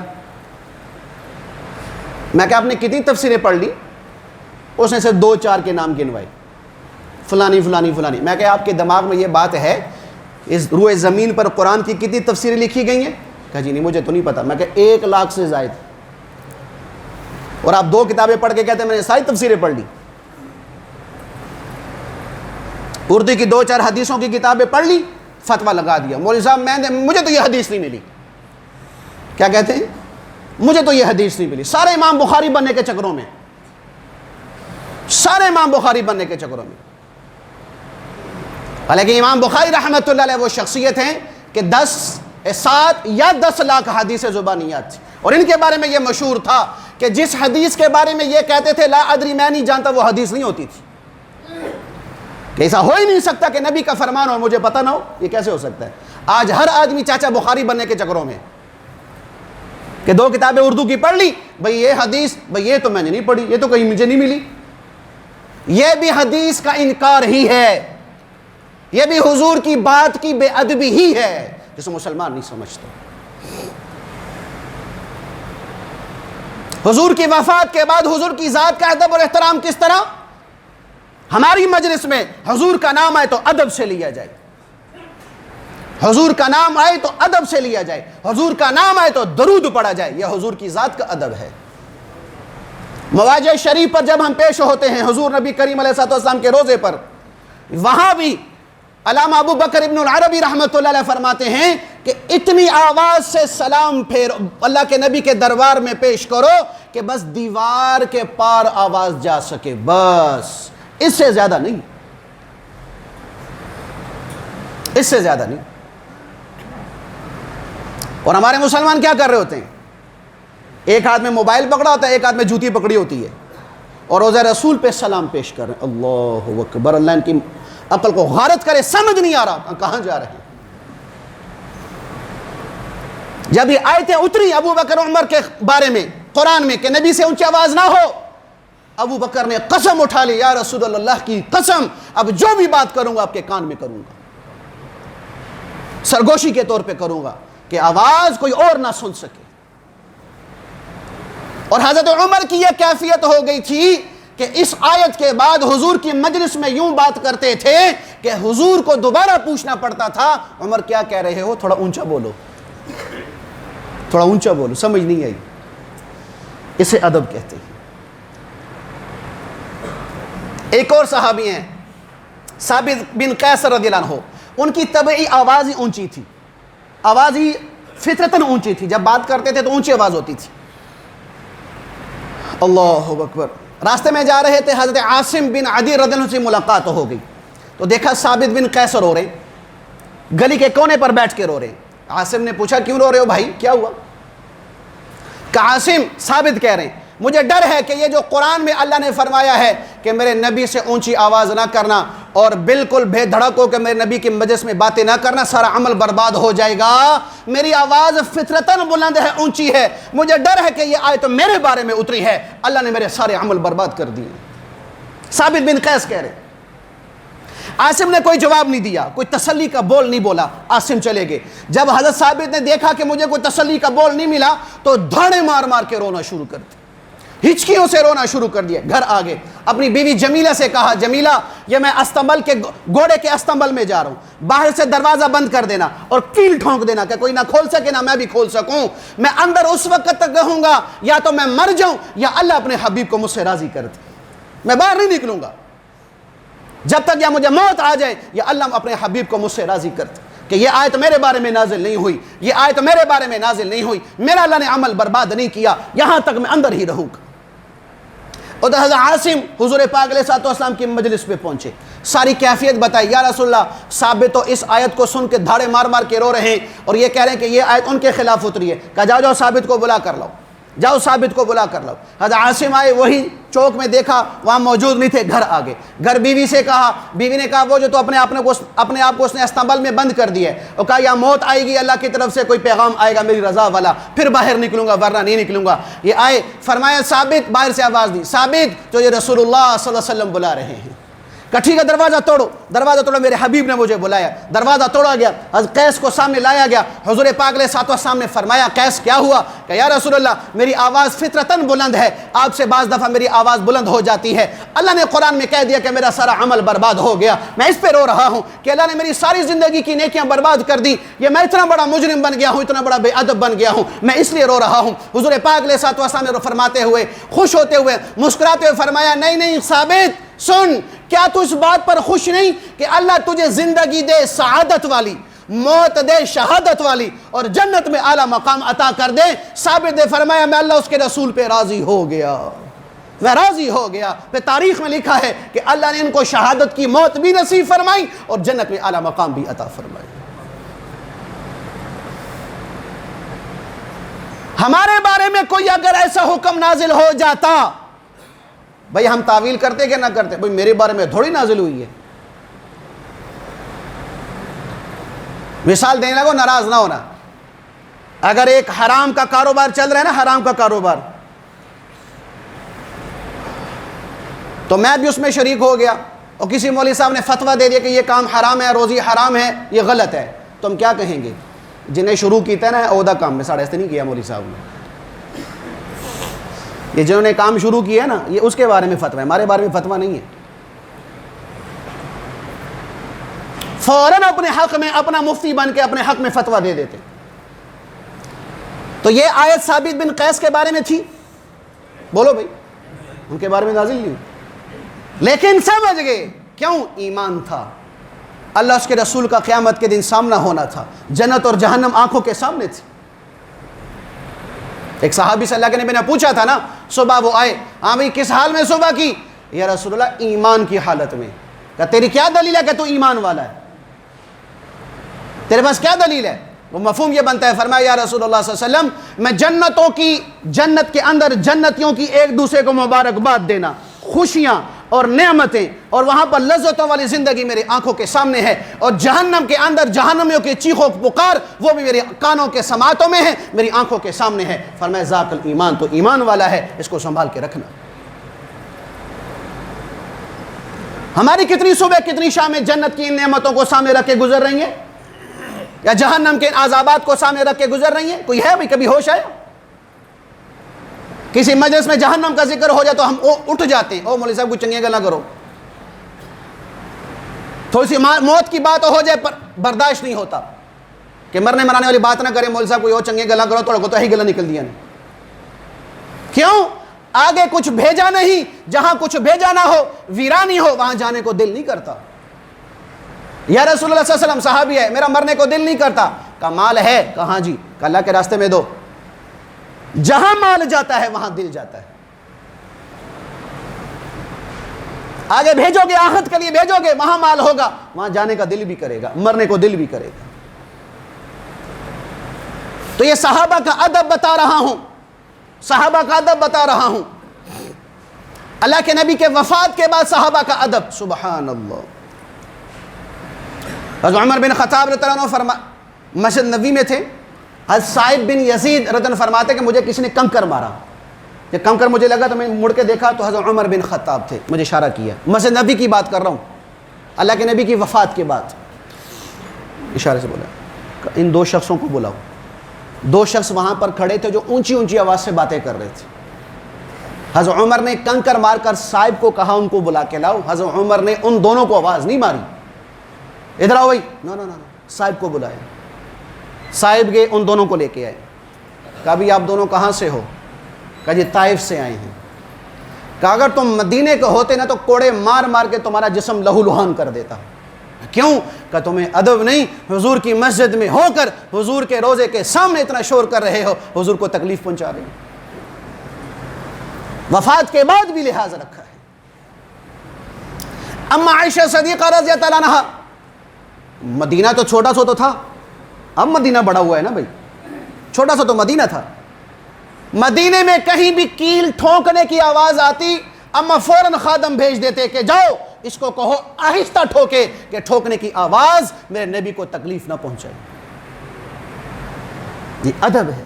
میں کہ آپ نے کتنی تفسیریں پڑھ لی؟ اس نے صرف 2-4 کے نام گنوائے، فلانی فلانی فلانی۔ میں کہ آپ کے دماغ میں یہ بات ہے اس روئے زمین پر قرآن کی کتنی تفسیریں لکھی گئی ہیں؟ کہا جی نہیں مجھے تو نہیں پتا۔ میں کہ 1 لاکھ سے زائد، اور آپ 2 کتابیں پڑھ کے کہتے ہیں میں نے ساری تفسیریں پڑھ لی۔ اردو کی 2-4 حدیثوں کی کتابیں پڑھ لی، فتویٰ لگا دیا مولوی صاحب مجھے تو یہ حدیث نہیں ملی۔ کیا کہتے ہیں؟ مجھے تو یہ حدیث نہیں ملی۔ سارے امام بخاری بننے کے چکروں میں، سارے امام بخاری بننے کے چکروں میں۔ حالانکہ امام بخاری رحمۃ اللہ علیہ وہ شخصیت ہیں کہ 7 یا 10 لاکھ حدیث زبانیات تھی، اور ان کے بارے میں یہ مشہور تھا کہ جس حدیث کے بارے میں یہ کہتے تھے لا ادری میں نہیں جانتا، وہ حدیث نہیں ہوتی تھی۔ کہ ایسا ہو ہی نہیں سکتا کہ نبی کا فرمان اور مجھے پتہ نہ ہو. یہ کیسے ہو سکتا ہے؟ آج ہر آدمی چاچا بخاری بننے کے چکروں میں کہ 2 کتابیں اردو کی پڑھ لی، بھئی یہ حدیث، بھئی یہ تو میں نے نہیں پڑھی، یہ تو کہیں مجھے نہیں ملی. یہ بھی حدیث کا انکار ہی ہے، یہ بھی حضور کی بات کی بے ادبی ہی ہے جسے مسلمان نہیں سمجھتے. حضور کی وفات کے بعد حضور کی ذات کا ادب اور احترام کس طرح؟ ہماری مجلس میں حضور کا نام آئے تو ادب سے لیا جائے، حضور کا نام آئے تو ادب سے لیا جائے، حضور کا نام آئے تو درود پڑھا جائے. یہ حضور کی ذات کا ادب ہے. مواجہ شریف پر جب ہم پیش ہوتے ہیں حضور نبی کریم علیہ السلام کے روزے پر، وہاں بھی علامہ ابو بکر ابن العربی رحمۃ اللہ علیہ فرماتے ہیں کہ اتنی آواز سے سلام پھیر اللہ کے نبی کے دربار میں پیش کرو کہ بس دیوار کے پار آواز جا سکے، بس اس سے زیادہ نہیں، اس سے زیادہ نہیں. اور ہمارے مسلمان کیا کر رہے ہوتے ہیں؟ ایک ہاتھ میں موبائل پکڑا ہوتا ہے، ایک ہاتھ میں جوتی پکڑی ہوتی ہے، اور روزہ رسول پہ سلام پیش کر رہے ہیں. اللہ اکبر. اللہ ان کی عقل کو غارت کرے، سمجھ نہیں آ رہا کہاں جا رہے ہیں. جب یہ آیتیں اتری ابو بکر عمر کے بارے میں قرآن میں کہ نبی سے اونچی آواز نہ ہو، ابو بکر نے قسم اٹھا لی، یا رسول اللہ کی قسم اب جو بھی بات کروں گا آپ کے کان میں کروں گا، سرگوشی کے طور پہ کروں گا کہ آواز کوئی اور نہ سن سکے. اور حضرت عمر کی یہ کیفیت ہو گئی تھی کہ اس آیت کے بعد حضور کی مجلس میں یوں بات کرتے تھے کہ حضور کو دوبارہ پوچھنا پڑتا تھا، عمر کیا کہہ رہے ہو؟ تھوڑا اونچا بولو، تھوڑا اونچا بولو، سمجھ نہیں آئی. اسے ادب کہتے ہیں. ایک اور صحابی ہیں ثابت بن قیس رضی اللہ عنہ، ان کی طبعی آواز ہی اونچی تھی، آواز ہی فطرتاً اونچی تھی، جب بات کرتے تھے تو اونچی آواز ہوتی تھی. اللہ اکبر. راستے میں جا رہے تھے، حضرت عاصم بن عدی رضی اللہ عنہ سے ملاقات ہو گئی تو دیکھا ثابت بن قیس رو رہے ہیں، گلی کے کونے پر بیٹھ کے رو رہے ہیں. عاصم نے پوچھا کیوں رو رہے ہو بھائی، کیا ہوا؟ کہ عاصم، ثابت کہہ رہے ہیں مجھے ڈر ہے کہ یہ جو قرآن میں اللہ نے فرمایا ہے کہ میرے نبی سے اونچی آواز نہ کرنا اور بالکل بے دھڑک ہو کہ میرے نبی کی مجلس میں باتیں نہ کرنا، سارا عمل برباد ہو جائے گا. میری آواز فطرتاً بلند ہے، اونچی ہے، مجھے ڈر ہے کہ یہ آیت تو میرے بارے میں اتری ہے، اللہ نے میرے سارے عمل برباد کر دیے. ثابت بن قیس کہہ رہے. عاصم نے کوئی جواب نہیں دیا، کوئی تسلی کا بول نہیں بولا. عاصم چلے گئے. جب حضرت ثابت نے دیکھا کہ مجھے کوئی تسلی کا بول نہیں ملا تو دھاڑے مار مار کے رونا شروع کر دیا، ہچکیوں سے رونا شروع کر دیا. گھر آگے اپنی بیوی جمیلہ سے کہا، جمیلہ یہ میں استنبل کے گھوڑے کے استنبل میں جا رہا ہوں، باہر سے دروازہ بند کر دینا اور کیل ٹھونک دینا کہ کوئی نہ کھول سکے نہ میں بھی کھول سکوں. میں اندر اس وقت تک رہوں گا یا تو میں مر جاؤں یا اللہ اپنے حبیب کو مجھ سے راضی کر دے. میں باہر نہیں نکلوں گا جب تک یا مجھے موت آ جائے یا اللہ اپنے حبیب کو مجھ سے راضی کر دے کہ یہ آیت میرے بارے میں نازل نہیں ہوئی، یہ آیت میرے بارے میں نازل نہیں ہوئی، میرا اللہ نے عمل برباد نہیں کیا، یہاں تک میں اندر ہی رہوں گا. اور حضرت عاصم حضور پاک علیہ السلام کی مجلس پہ پہنچے، ساری کیفیت بتائی. یا رسول اللہ، ثابت تو اس آیت کو سن کے دھاڑے مار مار کے رو رہے ہیں اور یہ کہہ رہے ہیں کہ یہ آیت ان کے خلاف اتری ہے. کہا جاؤ ثابت کو بلا کر لاؤ، جاؤ ثابت کو بلا کر لاؤ. حضرت عاصم آئے، وہی چوک میں دیکھا وہاں موجود نہیں تھے. گھر آگے، گھر بیوی سے کہا، بیوی نے کہا وہ جو تو اپنے آپ کو اس نے استنبل میں بند کر دیا ہے، اور کہا یا موت آئے گی اللہ کی طرف سے کوئی پیغام آئے گا میری رضا والا پھر باہر نکلوں گا ورنہ نہیں نکلوں گا. یہ آئے، فرمایا ثابت، باہر سے آواز دی، ثابت تو یہ رسول اللہ صلی اللہ علیہ وسلم بلا رہے ہیں. کہا ٹھیک ہے دروازہ توڑو. دروازہ توڑو، میرے حبیب نے مجھے بلایا. دروازہ توڑا گیا، حضرت قیس کو سامنے لایا گیا. حضور پاک علیہ السلام نے فرمایا قیس کیا ہوا؟ کہ یا رسول اللہ میری آواز فطرتاً بلند ہے، آپ سے بعض دفعہ میری آواز بلند ہو جاتی ہے، اللہ نے قرآن میں کہہ دیا کہ میرا سارا عمل برباد ہو گیا، میں اس پہ رو رہا ہوں کہ اللہ نے میری ساری زندگی کی نیکیاں برباد کر دی، یہ میں اتنا بڑا مجرم بن گیا ہوں، اتنا بڑا بے ادب بن گیا ہوں، میں اس لیے رو رہا ہوں. حضور پاک علیہ السلام نے فرماتے ہوئے، خوش ہوتے ہوئے، مسکراتے ہوئے فرمایا نہیں نہیں ثابت سن، کیا تو اس بات پر خوش نہیں کہ اللہ تجھے زندگی دے سعادت والی، موت دے شہادت والی اور جنت میں اعلیٰ مقام عطا کر دے؟ ثابت نے فرمایا میں اللہ اس کے رسول پہ راضی ہو گیا، میں راضی ہو گیا. پھر تاریخ میں لکھا ہے کہ اللہ نے ان کو شہادت کی موت بھی نصیب فرمائی اور جنت میں اعلیٰ مقام بھی عطا فرمائی. ہمارے بارے میں کوئی اگر ایسا حکم نازل ہو جاتا، بھئی ہم تعویل کرتے کہ نہ کرتے؟ بھئی میرے بارے میں تھوڑی نازل ہوئی ہے، مثال دینے لگو، ناراض نہ ہونا. اگر ایک حرام کا کاروبار چل رہا ہے نا، حرام کا کاروبار، تو میں بھی اس میں شریک ہو گیا اور کسی مولوی صاحب نے فتویٰ دے دیا کہ یہ کام حرام ہے، روزی حرام ہے، یہ غلط ہے، تو ہم کیا کہیں گے؟ جنہیں شروع کیتا ہے نا عہدہ کام میں ساڑھے ایسے نہیں کیا مولوی صاحب نے، یہ جنہوں نے کام شروع کیا ہے نا، یہ اس کے بارے میں فتویٰ ہے، ہمارے بارے میں فتویٰ نہیں ہے. فوراً اپنے حق میں اپنا مفتی بن کے اپنے حق میں فتویٰ دے دیتے. تو یہ آیت ثابت بن قیس کے بارے میں تھی، بولو بھائی، ان کے بارے میں نازل نہیں، لیکن سمجھ گئے کیوں؟ ایمان تھا. اللہ اس کے رسول کا قیامت کے دن سامنا ہونا تھا، جنت اور جہنم آنکھوں کے سامنے تھی. ایک صحابی سے اللہ کے نبی نے پوچھا تھا نا، صبح وہ آئے، ہاں بھائی کس حال میں صبح کی؟ یا رسول اللہ ایمان کی حالت میں. کہا تیری کیا دلیل ہے کہ تو ایمان والا ہے؟ تیرے پاس کیا دلیل ہے؟ وہ مفہوم یہ بنتا ہے، فرمایا یا رسول اللہ صلی اللہ علیہ وسلم میں جنت کے اندر جنتیوں کی ایک دوسرے کو مبارکباد دینا، خوشیاں اور نعمتیں اور وہاں پر لذتوں والی زندگی میرے آنکھوں کے سامنے ہے، اور جہنم کے اندر جہنمیوں کی چیخ و پکار وہ بھی میرے کانوں کے سماعتوں میں ہے، میری آنکھوں کے سامنے ہے. فرمایا ذاک الایمان، تو ایمان والا ہے، اس کو سنبھال کے رکھنا. ہماری کتنی صبح کتنی شامیں جنت کی ان نعمتوں کو سامنے رکھ کے گزر رہی ہیں، یا جہنم کے عذابات کو سامنے رکھ کے گزر رہی ہیں؟ کوئی ہے بھائی کبھی ہوش آیا؟ کسی مجلس میں جہنم کا ذکر ہو جائے تو ہم اٹھ جاتے ہیں، او مولوی صاحب کچھ چنگیاں گلا کرو. تھوڑی سی موت کی بات ہو جائے پر برداشت نہیں ہوتا کہ مرنے مرانے والی بات نہ کریں، مولوی صاحب کوئی اور چنگیاں گلا کرو، تھوڑا کو تو ہی گلا نکل دیا. کیوں؟ آگے کچھ بھیجا نہیں، جہاں کچھ بھیجا نہ ہو، ویرانی ہو، وہاں جانے کو دل نہیں کرتا. یا رسول اللہ صلی اللہ علیہ وسلم صحابی ہے، میرا مرنے کو دل نہیں کرتا. کہا مال ہے؟ کہاں جی؟ کہ اللہ کے راستے میں دو. جہاں مال جاتا ہے وہاں دل جاتا ہے. آگے بھیجو گے، آخرت کے لیے بھیجو گے، وہاں مال ہوگا، وہاں جانے کا دل بھی کرے گا، مرنے کو دل بھی کرے گا. تو یہ صحابہ کا ادب بتا رہا ہوں، صحابہ کا ادب بتا رہا ہوں. اللہ کے نبی کے وفات کے بعد صحابہ کا ادب، سبحان اللہ. حضرت عمر بن خطاب رضی اللہ عنہ مسجد نبوی میں تھے. حضرت صائب بن یزید رضی اللہ عنہ فرماتے کہ مجھے کسی نے کنکر مارا. جب کنکر مجھے لگا تو میں مڑ کے دیکھا تو حضرت عمر بن خطاب تھے. مجھے اشارہ کیا، مسجد نبوی کی بات کر رہا ہوں، اللہ کے نبی کی وفات کے بعد. اشارے سے بولا ان دو شخصوں کو بلاؤ. دو شخص وہاں پر کھڑے تھے جو اونچی اونچی آواز سے باتیں کر رہے تھے. حضرت عمر نے کنکر مار کر صائب کو کہا ان کو بلا کے لاؤ. حضرت عمر نے ان دونوں کو آواز نہیں ماری، ادھر آؤ بھائی، نو نو نو، صاحب کو بلایا. صاحب گئے، ان دونوں کو لے کے آئے. کہا بھی آپ دونوں کہاں سے ہو؟ کہا جی طائف سے آئے ہیں. کہا اگر تم مدینے کے ہوتے نا تو کوڑے مار مار کے تمہارا جسم لہو لہان کر دیتا. کیوں؟ کہ تمہیں ادب نہیں، حضور کی مسجد میں ہو کر حضور کے روزے کے سامنے اتنا شور کر رہے ہو، حضور کو تکلیف پہنچا رہے ہو. وفات کے بعد بھی لحاظ رکھا ہے. اما عائشہ صدیقہ رضی اللہ عنہا، مدینہ تو چھوٹا سا تو تھا، اب مدینہ بڑا ہوا ہے نا بھائی، چھوٹا سا تو مدینہ تھا. مدینے میں کہیں بھی کیل ٹھونکنے کی آواز آتی، اما فوراً خادم بھیج دیتے کہ جاؤ اس کو کہو آہستہ ٹھوکے کہ ٹھوکنے کی آواز میرے نبی کو تکلیف نہ پہنچائے. یہ ادب ہے.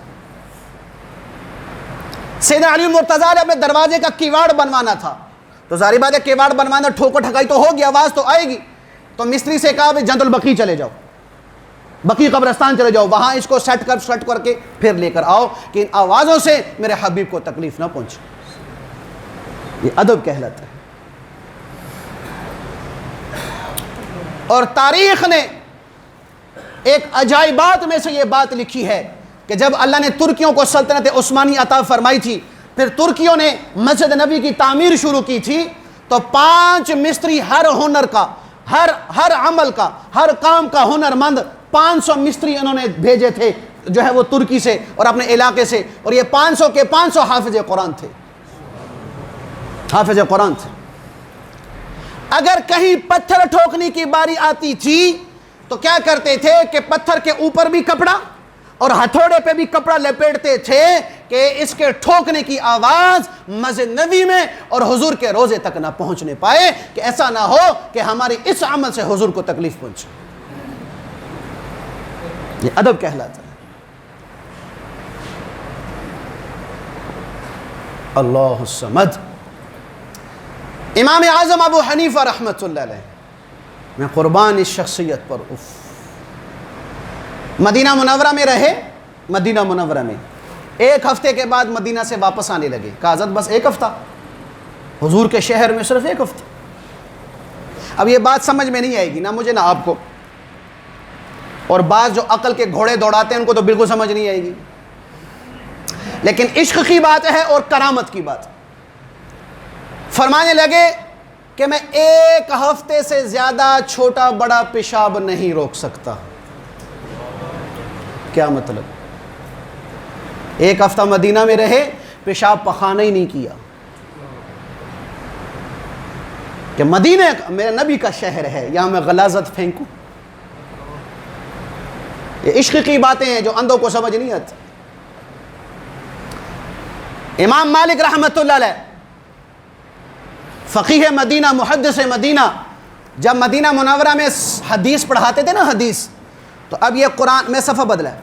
سیدنا علی مرتضیٰ نے اپنے دروازے کا کیواڑ بنوانا تھا، تو ظاہر بات ہے کیواڑ بنوانا، ٹھوکر ٹھکائی تو ہوگی، آواز تو آئے گی. تو مستری سے کہا بھائی جنت البقیع چلے جاؤ، بقیع قبرستان چلے جاؤ، وہاں اس کو سیٹ کر کے پھر لے کر آؤ کہ ان آوازوں سے میرے حبیب کو تکلیف نہ پہنچے. یہ ادب کہلاتا ہے. اور تاریخ نے ایک عجائبات میں سے یہ بات لکھی ہے کہ جب اللہ نے ترکیوں کو سلطنت عثمانی عطا فرمائی تھی، پھر ترکیوں نے مسجد نبی کی تعمیر شروع کی تھی، تو 5 مستری ہر ہنر کا، ہر عمل کا، ہر کام کا ہنر مند 500 مستری انہوں نے بھیجے تھے جو ہے وہ ترکی سے اور اپنے علاقے سے. اور یہ 500 کے 500 حافظ قرآن تھے، حافظ قرآن تھے. اگر کہیں پتھر ٹھوکنے کی باری آتی تھی تو کیا کرتے تھے کہ پتھر کے اوپر بھی کپڑا اور ہتھوڑے پہ بھی کپڑا لپیٹتے تھے کہ اس کے ٹھوکنے کی آواز مسجد نبی میں اور حضور کے روزے تک نہ پہنچنے پائے، کہ ایسا نہ ہو کہ ہماری اس عمل سے حضور کو تکلیف پہنچے. یہ ادب کہلاتا ہے۔ اللہ الصمد۔ امام اعظم ابو حنیفہ رحمۃ اللہ علیہ، میں قربان اس شخصیت پر، مدینہ منورہ میں رہے، مدینہ منورہ میں ایک ہفتے کے بعد مدینہ سے واپس آنے لگے، کہا حضرت بس ایک ہفتہ، حضور کے شہر میں صرف ایک ہفتہ۔ اب یہ بات سمجھ میں نہیں آئے گی نہ مجھے نہ آپ کو، اور بعض جو عقل کے گھوڑے دوڑاتے ہیں ان کو تو بالکل سمجھ نہیں آئے گی، لیکن عشق کی بات ہے اور کرامت کی بات۔ فرمانے لگے کہ میں ایک ہفتے سے زیادہ چھوٹا بڑا پیشاب نہیں روک سکتا۔ کیا مطلب؟ ایک ہفتہ مدینہ میں رہے، پیشاب پخانہ ہی نہیں کیا، کہ مدینہ میرے نبی کا شہر ہے، یہاں میں غلاظت پھینکوں؟ یہ عشق کی باتیں ہیں جو اندھوں کو سمجھ نہیں آتی۔ امام مالک رحمۃ اللہ علیہ، فقیہ مدینہ، محدث مدینہ، جب مدینہ منورہ میں حدیث پڑھاتے تھے نا، حدیث، تو اب یہ قرآن میں صفحہ بدلا ہے،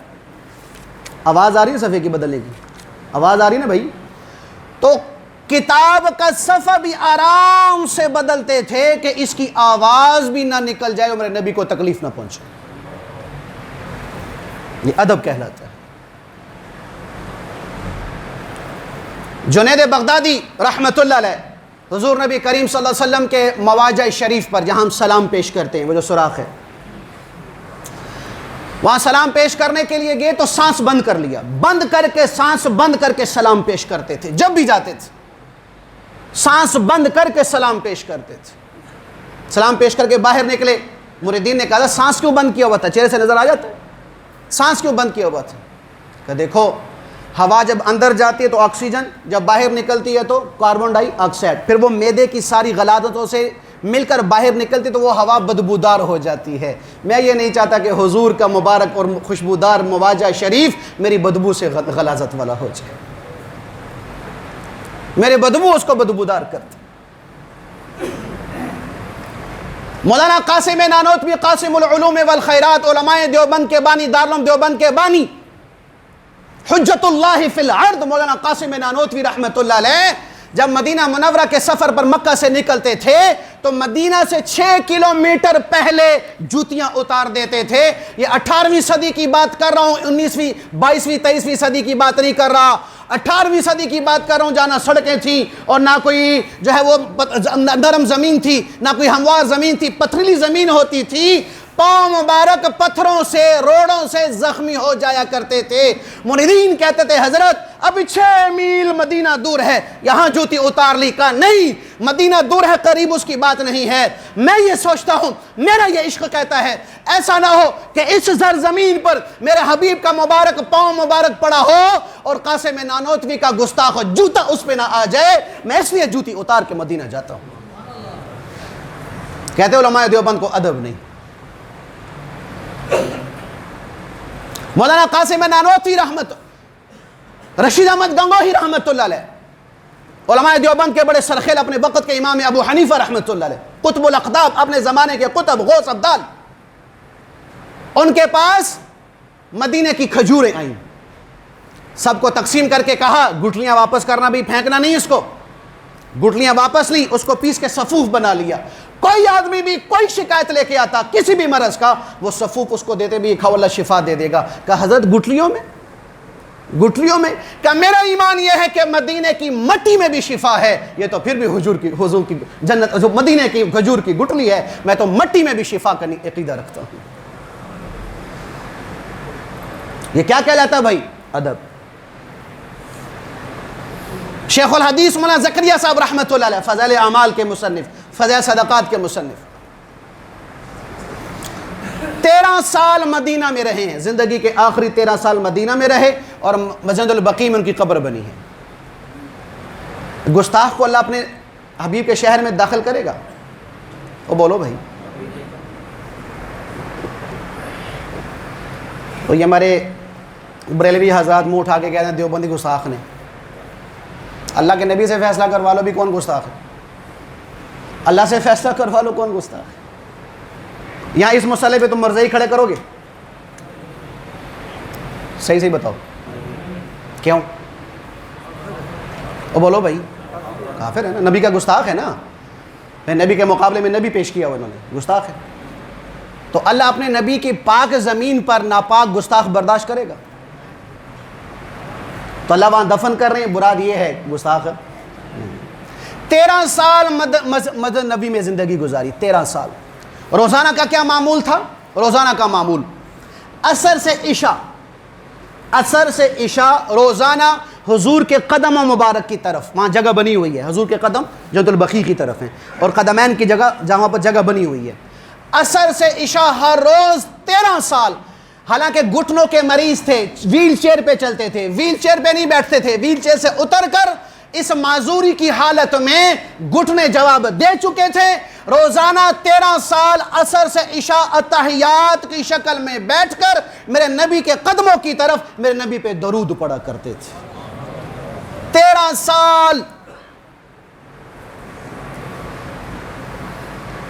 آواز آ رہی ہے صفحے کی بدلنے کی؟ آواز آ رہی ہے نا بھائی؟ تو کتاب کا صفحہ بھی آرام سے بدلتے تھے کہ اس کی آواز بھی نہ نکل جائے اور میرے نبی کو تکلیف نہ پہنچے۔ یہ ادب کہلاتا ہے۔ جنید بغدادی رحمۃ اللہ علیہ، حضور نبی کریم صلی اللہ علیہ وسلم کے مواجع شریف پر جہاں ہم سلام پیش کرتے ہیں، وہ جو سوراخ ہے، وہاں سلام پیش کرنے کے لیے گئے تو سانس بند کر لیا، بند کر کے سانس بند کر کے سلام پیش کرتے تھے، جب بھی جاتے تھے سانس بند کر کے سلام پیش کرتے تھے۔ سلام پیش کر کے باہر نکلے، مریدین نے کہا سانس کیوں بند کیا ہوا تھا؟ چہرے سے نظر آ جاتا ہے، سانس کیوں بند کیا ہوا تھا؟ کہ دیکھو ہوا جب اندر جاتی ہے تو آکسیجن، جب باہر نکلتی ہے تو کاربن ڈائی آکسائڈ، پھر وہ معدے کی ساری غلاظتوں سے مل کر باہر نکلتی تو وہ ہوا بدبودار ہو جاتی ہے۔ میں یہ نہیں چاہتا کہ حضور کا مبارک اور خوشبودار مواجہ شریف میری بدبو سے غلاظت والا ہو جائے، میرے بدبو اس کو بدبودار کرتے۔ مولانا قاسم نانوتوی قاسم العلوم والخیرات، علماء دیوبند کے بانی، دارالعلوم دیوبند کے بانی، حجت اللہ فی الارض مولانا قاسم نانوتوی رحمۃ اللہ علیہ، جب مدینہ منورہ کے سفر پر مکہ سے نکلتے تھے تو مدینہ سے 6 کلومیٹر پہلے جوتیاں اتار دیتے تھے۔ یہ 18ویں صدی کی بات کر رہا ہوں، 19ویں 22ویں 23ویں صدی کی بات نہیں کر رہا، 18ویں صدی کی بات کر رہا ہوں، جہاں نہ سڑکیں تھیں اور نہ کوئی جو ہے وہ نرم زمین تھی، نہ کوئی ہموار زمین تھی، پتھریلی زمین ہوتی تھی، پاؤں مبارک پتھروں سے روڑوں سے زخمی ہو جایا کرتے تھے۔ مریدین کہتے تھے حضرت ابھی 6 میل مدینہ دور ہے، یہاں جوتی اتار لی؟ کا نہیں، مدینہ دور ہے، قریب اس کی بات نہیں ہے۔ میں یہ سوچتا ہوں، میرا یہ عشق کہتا ہے ایسا نہ ہو کہ اس زمین پر میرے حبیب کا مبارک پاؤں مبارک پڑا ہو اور قاسم نانوتوی کا گستاخ جوتا اس پہ نہ آ جائے، میں اس لیے جوتی اتار کے مدینہ جاتا ہوں۔ کہتے علماء دیوبند کو ادب نہیں۔ مولانا قاسم نانوتوی رحمت، رشید احمد گنگوہی رحمت اللہ علیہ، علماء دیوبند کے بڑے سرخیل، اپنے وقت کے امام ابو حنیفہ رحمت اللہ علیہ، قطب الاقطاب، اپنے زمانے کے قطب غوث ابدال، ان کے پاس مدینے کی کھجوریں آئیں، سب کو تقسیم کر کے کہا گٹھلیاں واپس کرنا، بھی پھینکنا نہیں اس کو، گٹھلیاں واپس لی، اس کو پیس کے صفوف بنا لیا۔ کوئی آدمی بھی کوئی شکایت لے کے آتا کسی بھی مرض کا، وہ صفوف اس کو دیتے بھی، کھاؤ اللہ شفا دے دے گا۔ کہا حضرت گٹھلیوں میں کہ میرا ایمان یہ ہے کہ مدینے کی مٹی میں بھی شفا ہے، یہ تو پھر بھی حضور کی جنت، جو مدینے کی کھجور کی گٹھلی ہے، میں تو مٹی میں بھی شفا کا عقیدہ رکھتا ہوں۔ یہ کیا کہلاتا بھائی؟ ادب۔ شیخ الحدیث مولانا زکریا صاحب رحمۃ اللہ علیہ، فضائل اعمال کے مصنف، فضائل صدقات کے مصنف، 13 سال مدینہ میں رہے ہیں، زندگی کے آخری 13 سال مدینہ میں رہے اور مسجد البقیع میں ان کی قبر بنی ہے۔ گستاخ کو اللہ اپنے حبیب کے شہر میں داخل کرے گا؟ وہ بولو بھائی۔ تو یہ ہمارے بریلوی حضرات منہ اٹھا کے کہتے ہیں دیوبندی گستاخ نے، اللہ کے نبی سے فیصلہ کروا لو بھی کون گستاخ ہے، اللہ سے فیصلہ کروا لو کون گستاخ ہے۔ یہاں اس مسئلے پہ تم مرضی کھڑے کرو گے؟ صحیح صحیح بتاؤ کیوں؟ وہ بولو بھائی، کافر ہے نا، نبی کا گستاخ ہے نا، نبی کے مقابلے میں نبی پیش کیا ہوا انہوں نے، گستاخ ہے. تو اللہ اپنے نبی کی پاک زمین پر ناپاک گستاخ برداشت کرے گا؟ تو اللہ وہاں دفن کر رہے ہیں، مراد یہ ہے گستاخ. 13 سال مدد نبی میں زندگی گزاری، 13 سال. روزانہ کا کیا معمول تھا؟ روزانہ کا معمول عصر سے عشاء روزانہ حضور کے قدم مبارک کی طرف، وہاں جگہ بنی ہوئی ہے، حضور کے قدم جنت البقیع کی طرف ہیں اور قدمین کی جگہ جہاں پر جگہ بنی ہوئی ہے. عصر سے عشاء ہر روز 13 سال. حالانکہ گھٹنوں کے مریض تھے، ویل چیئر پہ چلتے تھے، ویل چیئر پہ نہیں بیٹھتے تھے، ویل چیئر سے اتر کر اس معذوری کی حالت میں گھٹنے جواب دے چکے تھے. روزانہ 13 سال عصر سے عشاء اتحیات کی شکل میں بیٹھ کر میرے نبی کے قدموں کی طرف میرے نبی پہ درود پڑھا کرتے تھے. 13 سال.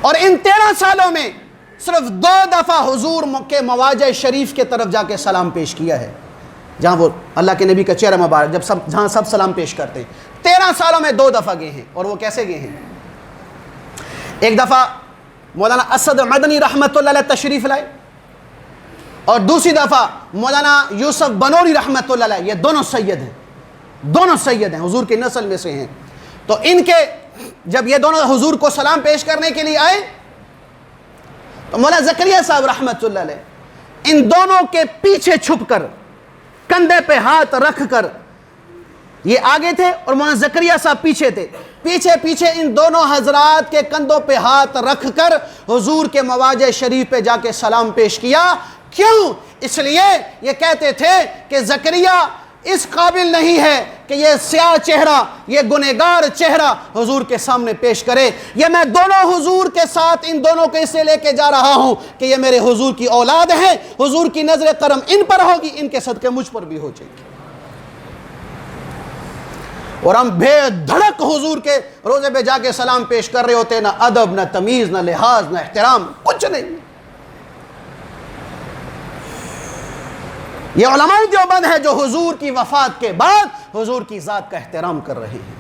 اور ان 13 سالوں میں صرف 2 دفعہ حضور کے مواجہ شریف کے طرف جا کے سلام پیش کیا ہے، جہاں وہ اللہ کے نبی کا چہرہ مبارک جہاں سب سلام پیش کرتے ہیں. 13 سالوں میں 2 دفعہ گئے ہیں. اور وہ کیسے گئے ہیں؟ ایک دفعہ مولانا اسد مدنی رحمۃ اللہ علیہ تشریف لائے، اور دوسری دفعہ مولانا یوسف بنوری رحمۃ اللہ علیہ. یہ دونوں سید ہیں، حضور کی نسل میں سے ہیں. تو ان کے جب یہ دونوں حضور کو سلام پیش کرنے کے لیے آئے تو مولانا زکریا صاحب رحمۃ اللہ علیہ ان دونوں کے پیچھے چھپ کر، کندھے پہ ہاتھ رکھ کر، یہ آگے تھے اور مولانا زکریا صاحب پیچھے تھے، پیچھے ان دونوں حضرات کے کندھوں پہ ہاتھ رکھ کر حضور کے مواجہ شریف پہ جا کے سلام پیش کیا. کیوں؟ اس لیے یہ کہتے تھے کہ زکریا اس قابل نہیں ہے کہ یہ سیاہ چہرہ، یہ گنہگار چہرہ حضور کے سامنے پیش کرے. یہ میں دونوں حضور کے ساتھ ان دونوں کو اس سے لے کے جا رہا ہوں کہ یہ میرے حضور کی اولاد ہیں، حضور کی نظر کرم ان پر ہوگی، ان کے صدقے مجھ پر بھی ہو جائے گی. اور ہم بے دھڑک حضور کے روزے پہ جا کے سلام پیش کر رہے ہوتے، نہ ادب، نہ تمیز، نہ لحاظ، نہ احترام، کچھ نہیں. یہ علماء دیوبند ہے جو حضور کی وفات کے بعد حضور کی ذات کا احترام کر رہے ہیں.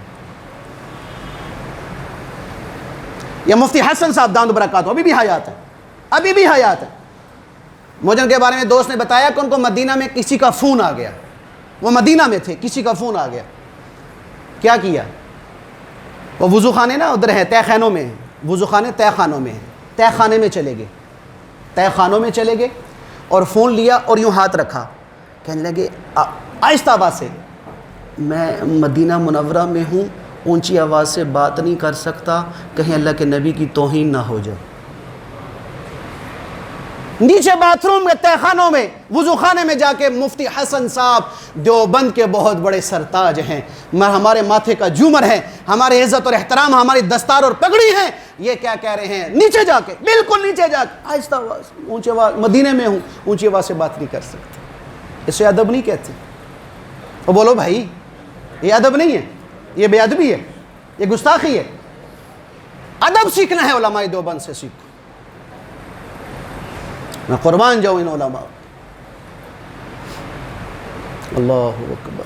یہ مفتی حسن صاحب دامت برکاتہ ابھی بھی حیات ہے. مجھے ان کے بارے میں دوست نے بتایا کہ ان کو مدینہ میں کسی کا فون آ گیا، وہ مدینہ میں تھے، کسی کا فون آ گیا. کیا کیا؟ وہ وضو خانے نا ادھر ہے، تہ خانوں میں، وضو خانے تہ خانوں میں ہیں، تہ خانے میں چلے گئے اور فون لیا اور یوں ہاتھ رکھا، کہنے لگے آہستہ آواز سے، میں مدینہ منورہ میں ہوں، اونچی آواز سے بات نہیں کر سکتا، کہیں اللہ کے نبی کی توہین نہ ہو جائے. نیچے باتھ روم میں، تہ خانوں میں، وضو خانے میں جا کے مفتی حسن صاحب دیوبند کے بہت بڑے سرتاج ہیں، ہمارے ماتھے کا جومر ہیں، ہمارے عزت اور احترام، ہماری دستار اور پگڑی ہیں. یہ کیا کہہ رہے ہیں؟ نیچے جا کے، بالکل نیچے جا کے آہستہ آواز، اونچی آواز، مدینے میں ہوں، اونچی آواز سے بات نہیں کر سکتے. اسے ادب نہیں کہتے. وہ بولو بھائی، یہ ادب نہیں ہے، یہ بے ادبی ہے، یہ گستاخی ہے. ادب سیکھنا ہے علماء دیوبند سے سیکھو. میں قربان جاؤں ان علماء. اللہ اکبر.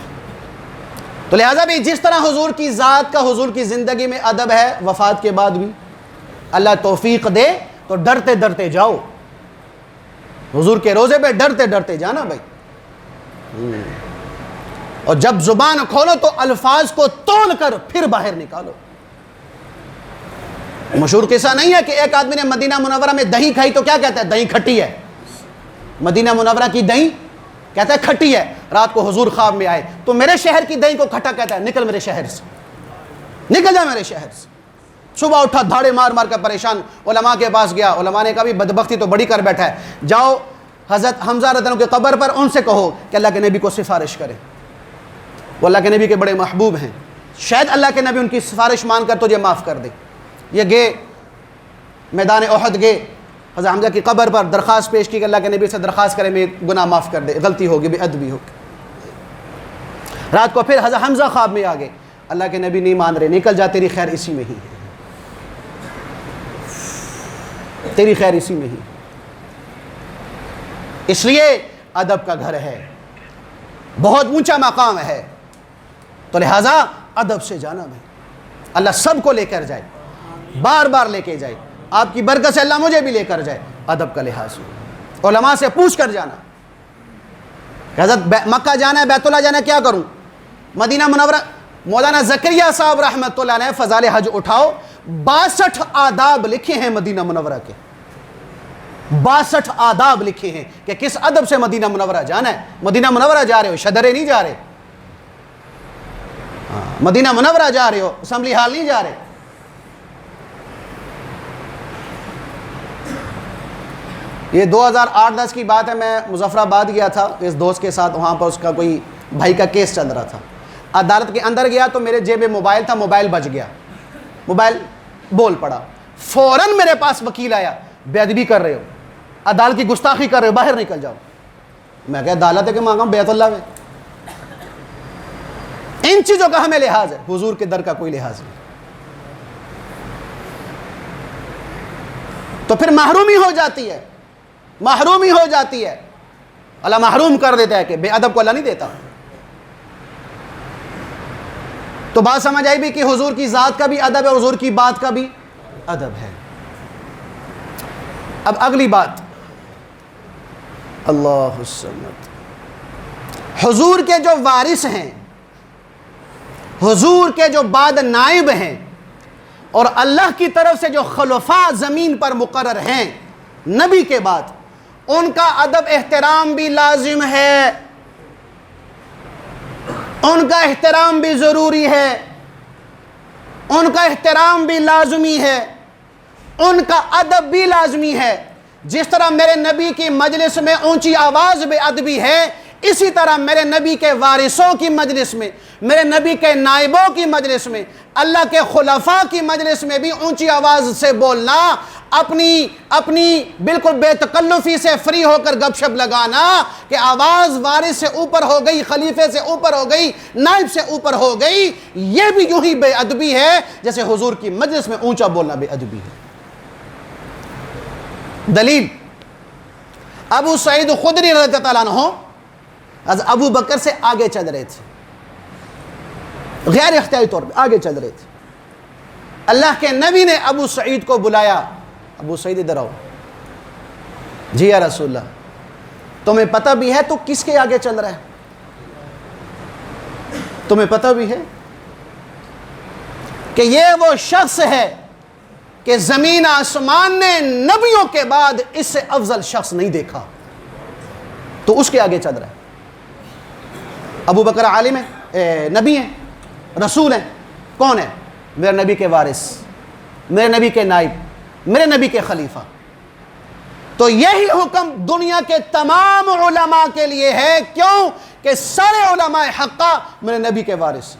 تو لہٰذا بھی جس طرح حضور کی ذات کا حضور کی زندگی میں ادب ہے، وفات کے بعد بھی اللہ توفیق دے تو ڈرتے ڈرتے جاؤ. حضور کے روزے پہ ڈرتے ڈرتے جانا بھائی. اور جب زبان کھولو تو الفاظ کو تول کر پھر باہر نکالو. مشہور قصہ نہیں ہے کہ ایک آدمی نے مدینہ منورہ میں دہی کھائی تو کیا کہتا ہے؟ دہی کھٹی ہے. مدینہ منورہ کی دہی کہتا ہے کھٹی ہے. رات کو حضور خواب میں آئے تو میرے شہر کی دہی کو کھٹا کہتا ہے، نکل میرے شہر سے، نکل جا میرے شہر سے. صبح اٹھا دھاڑے مار مار کر پریشان، علماء کے پاس گیا. علماء نے کہا بھی بدبختی تو بڑی کر بیٹھا ہے، جاؤ حضرت حمزہ رضی اللہ عنہ کے قبر پر، ان سے کہو کہ اللہ کے نبی کو سفارش کرے. وہ اللہ کے نبی کے بڑے محبوب ہیں، شاید اللہ کے نبی ان کی سفارش مان کر تجھے معاف کر دے. یہ گئے میدان احد، گئے حضرت حمزہ کی قبر پر، درخواست پیش کی کہ اللہ کے نبی سے درخواست کرے میں گناہ معاف کر دے، غلطی ہوگی، بے ادبی ہوگی. رات کو پھر حضرت حمزہ خواب میں آ گئے، اللہ کے نبی نہیں مان رہے، نکل جا، تیری خیر اسی میں ہی ہے، تیری خیر اسی میں ہی. اس لیے ادب کا گھر ہے. بہت اونچا مقام ہے. تو لہٰذا ادب سے جانا بھائی. اللہ سب کو لے کر جائے, بار بار لے کے جائے. آپ کی برکت سے اللہ مجھے بھی لے کر جائے. ادب کا لحاظ ہو, علماء سے پوچھ کر جانا. حضرت مکہ جانا ہے, بیت اللہ جانا ہے, کیا کروں؟ مدینہ منورہ. مولانا زکریا صاحب رحمۃ اللہ علیہ فضائل حج اٹھاؤ, 62 آداب لکھے ہیں مدینہ منورہ کے. 62 آداب لکھے ہیں کہ کس ادب سے مدینہ منورہ جانا ہے. مدینہ منورہ جا رہے ہو, شدرے نہیں جا رہے. مدینہ منورہ جا رہے ہو, اسمبلی ہال نہیں جا رہے. یہ 2008-10 کی بات ہے. میں مظفر آباد گیا تھا اس دوست کے ساتھ. وہاں پر اس کا کوئی بھائی کا کیس چل رہا تھا. عدالت کے اندر گیا تو میرے جیب میں موبائل تھا, موبائل بج گیا, موبائل بول پڑا. فوراً میرے پاس وکیل آیا, بے ادبی کر رہے ہو, عدالت کی گستاخی کر رہے ہو, باہر نکل جاؤ. میں کہا عدالت ہے کہ مانگا بیت اللہ میں. ان چیزوں کا ہمیں لحاظ ہے, حضور کے در کا کوئی لحاظ نہیں. تو پھر محرومی ہو جاتی ہے, محرومی ہو جاتی ہے. اللہ محروم کر دیتا ہے کہ بے ادب کو اللہ نہیں دیتا. تو بات سمجھ آئی بھی کہ حضور کی ذات کا بھی ادب ہے, حضور کی بات کا بھی ادب ہے. اب اگلی بات, اللہ الصمد. حضور کے جو وارث ہیں, حضور کے جو بعد نائب ہیں, اور اللہ کی طرف سے جو خلفاء زمین پر مقرر ہیں نبی کے بعد, ان کا ادب احترام بھی لازم ہے, ان کا احترام بھی ضروری ہے, ان کا احترام بھی لازمی ہے, ان کا ادب بھی لازمی ہے. جس طرح میرے نبی کی مجلس میں اونچی آواز بے ادبی ہے, اسی طرح میرے نبی کے وارثوں کی مجلس میں, میرے نبی کے نائبوں کی مجلس میں, اللہ کے خلفاء کی مجلس میں بھی اونچی آواز سے بولنا, اپنی بالکل بے تکلفی سے فری ہو کر گپ شپ لگانا کہ آواز وارث سے اوپر ہو گئی, خلیفے سے اوپر ہو گئی, نائب سے اوپر ہو گئی, یہ بھی یوں ہی بے ادبی ہے جیسے حضور کی مجلس میں اونچا بولنا بے ادبی ہے. دلیل, ابو سعید خدری رضی اللہ عنہ حضرت ابو بکر سے آگے چل رہے تھے, غیر اختیاری طور پہ آگے چل رہے تھے. اللہ کے نبی نے ابو سعید کو بلایا, ابو سعید ادھر آؤ. جی یا رسول اللہ, تمہیں پتہ بھی ہے تو کس کے آگے چل رہا ہے؟ تمہیں پتہ بھی ہے کہ یہ وہ شخص ہے کہ زمین آسمان نے نبیوں کے بعد اس سے افضل شخص نہیں دیکھا, تو اس کے آگے چل رہا ہے. ابو بکر عالم ہے, نبی ہیں, رسول ہیں. کون ہے؟ میرے نبی کے وارث, میرے نبی کے نائب, میرے نبی کے خلیفہ. تو یہی حکم دنیا کے تمام علماء کے لیے ہے. کیوں؟ کہ سارے علماء حقہ میرے نبی کے وارث,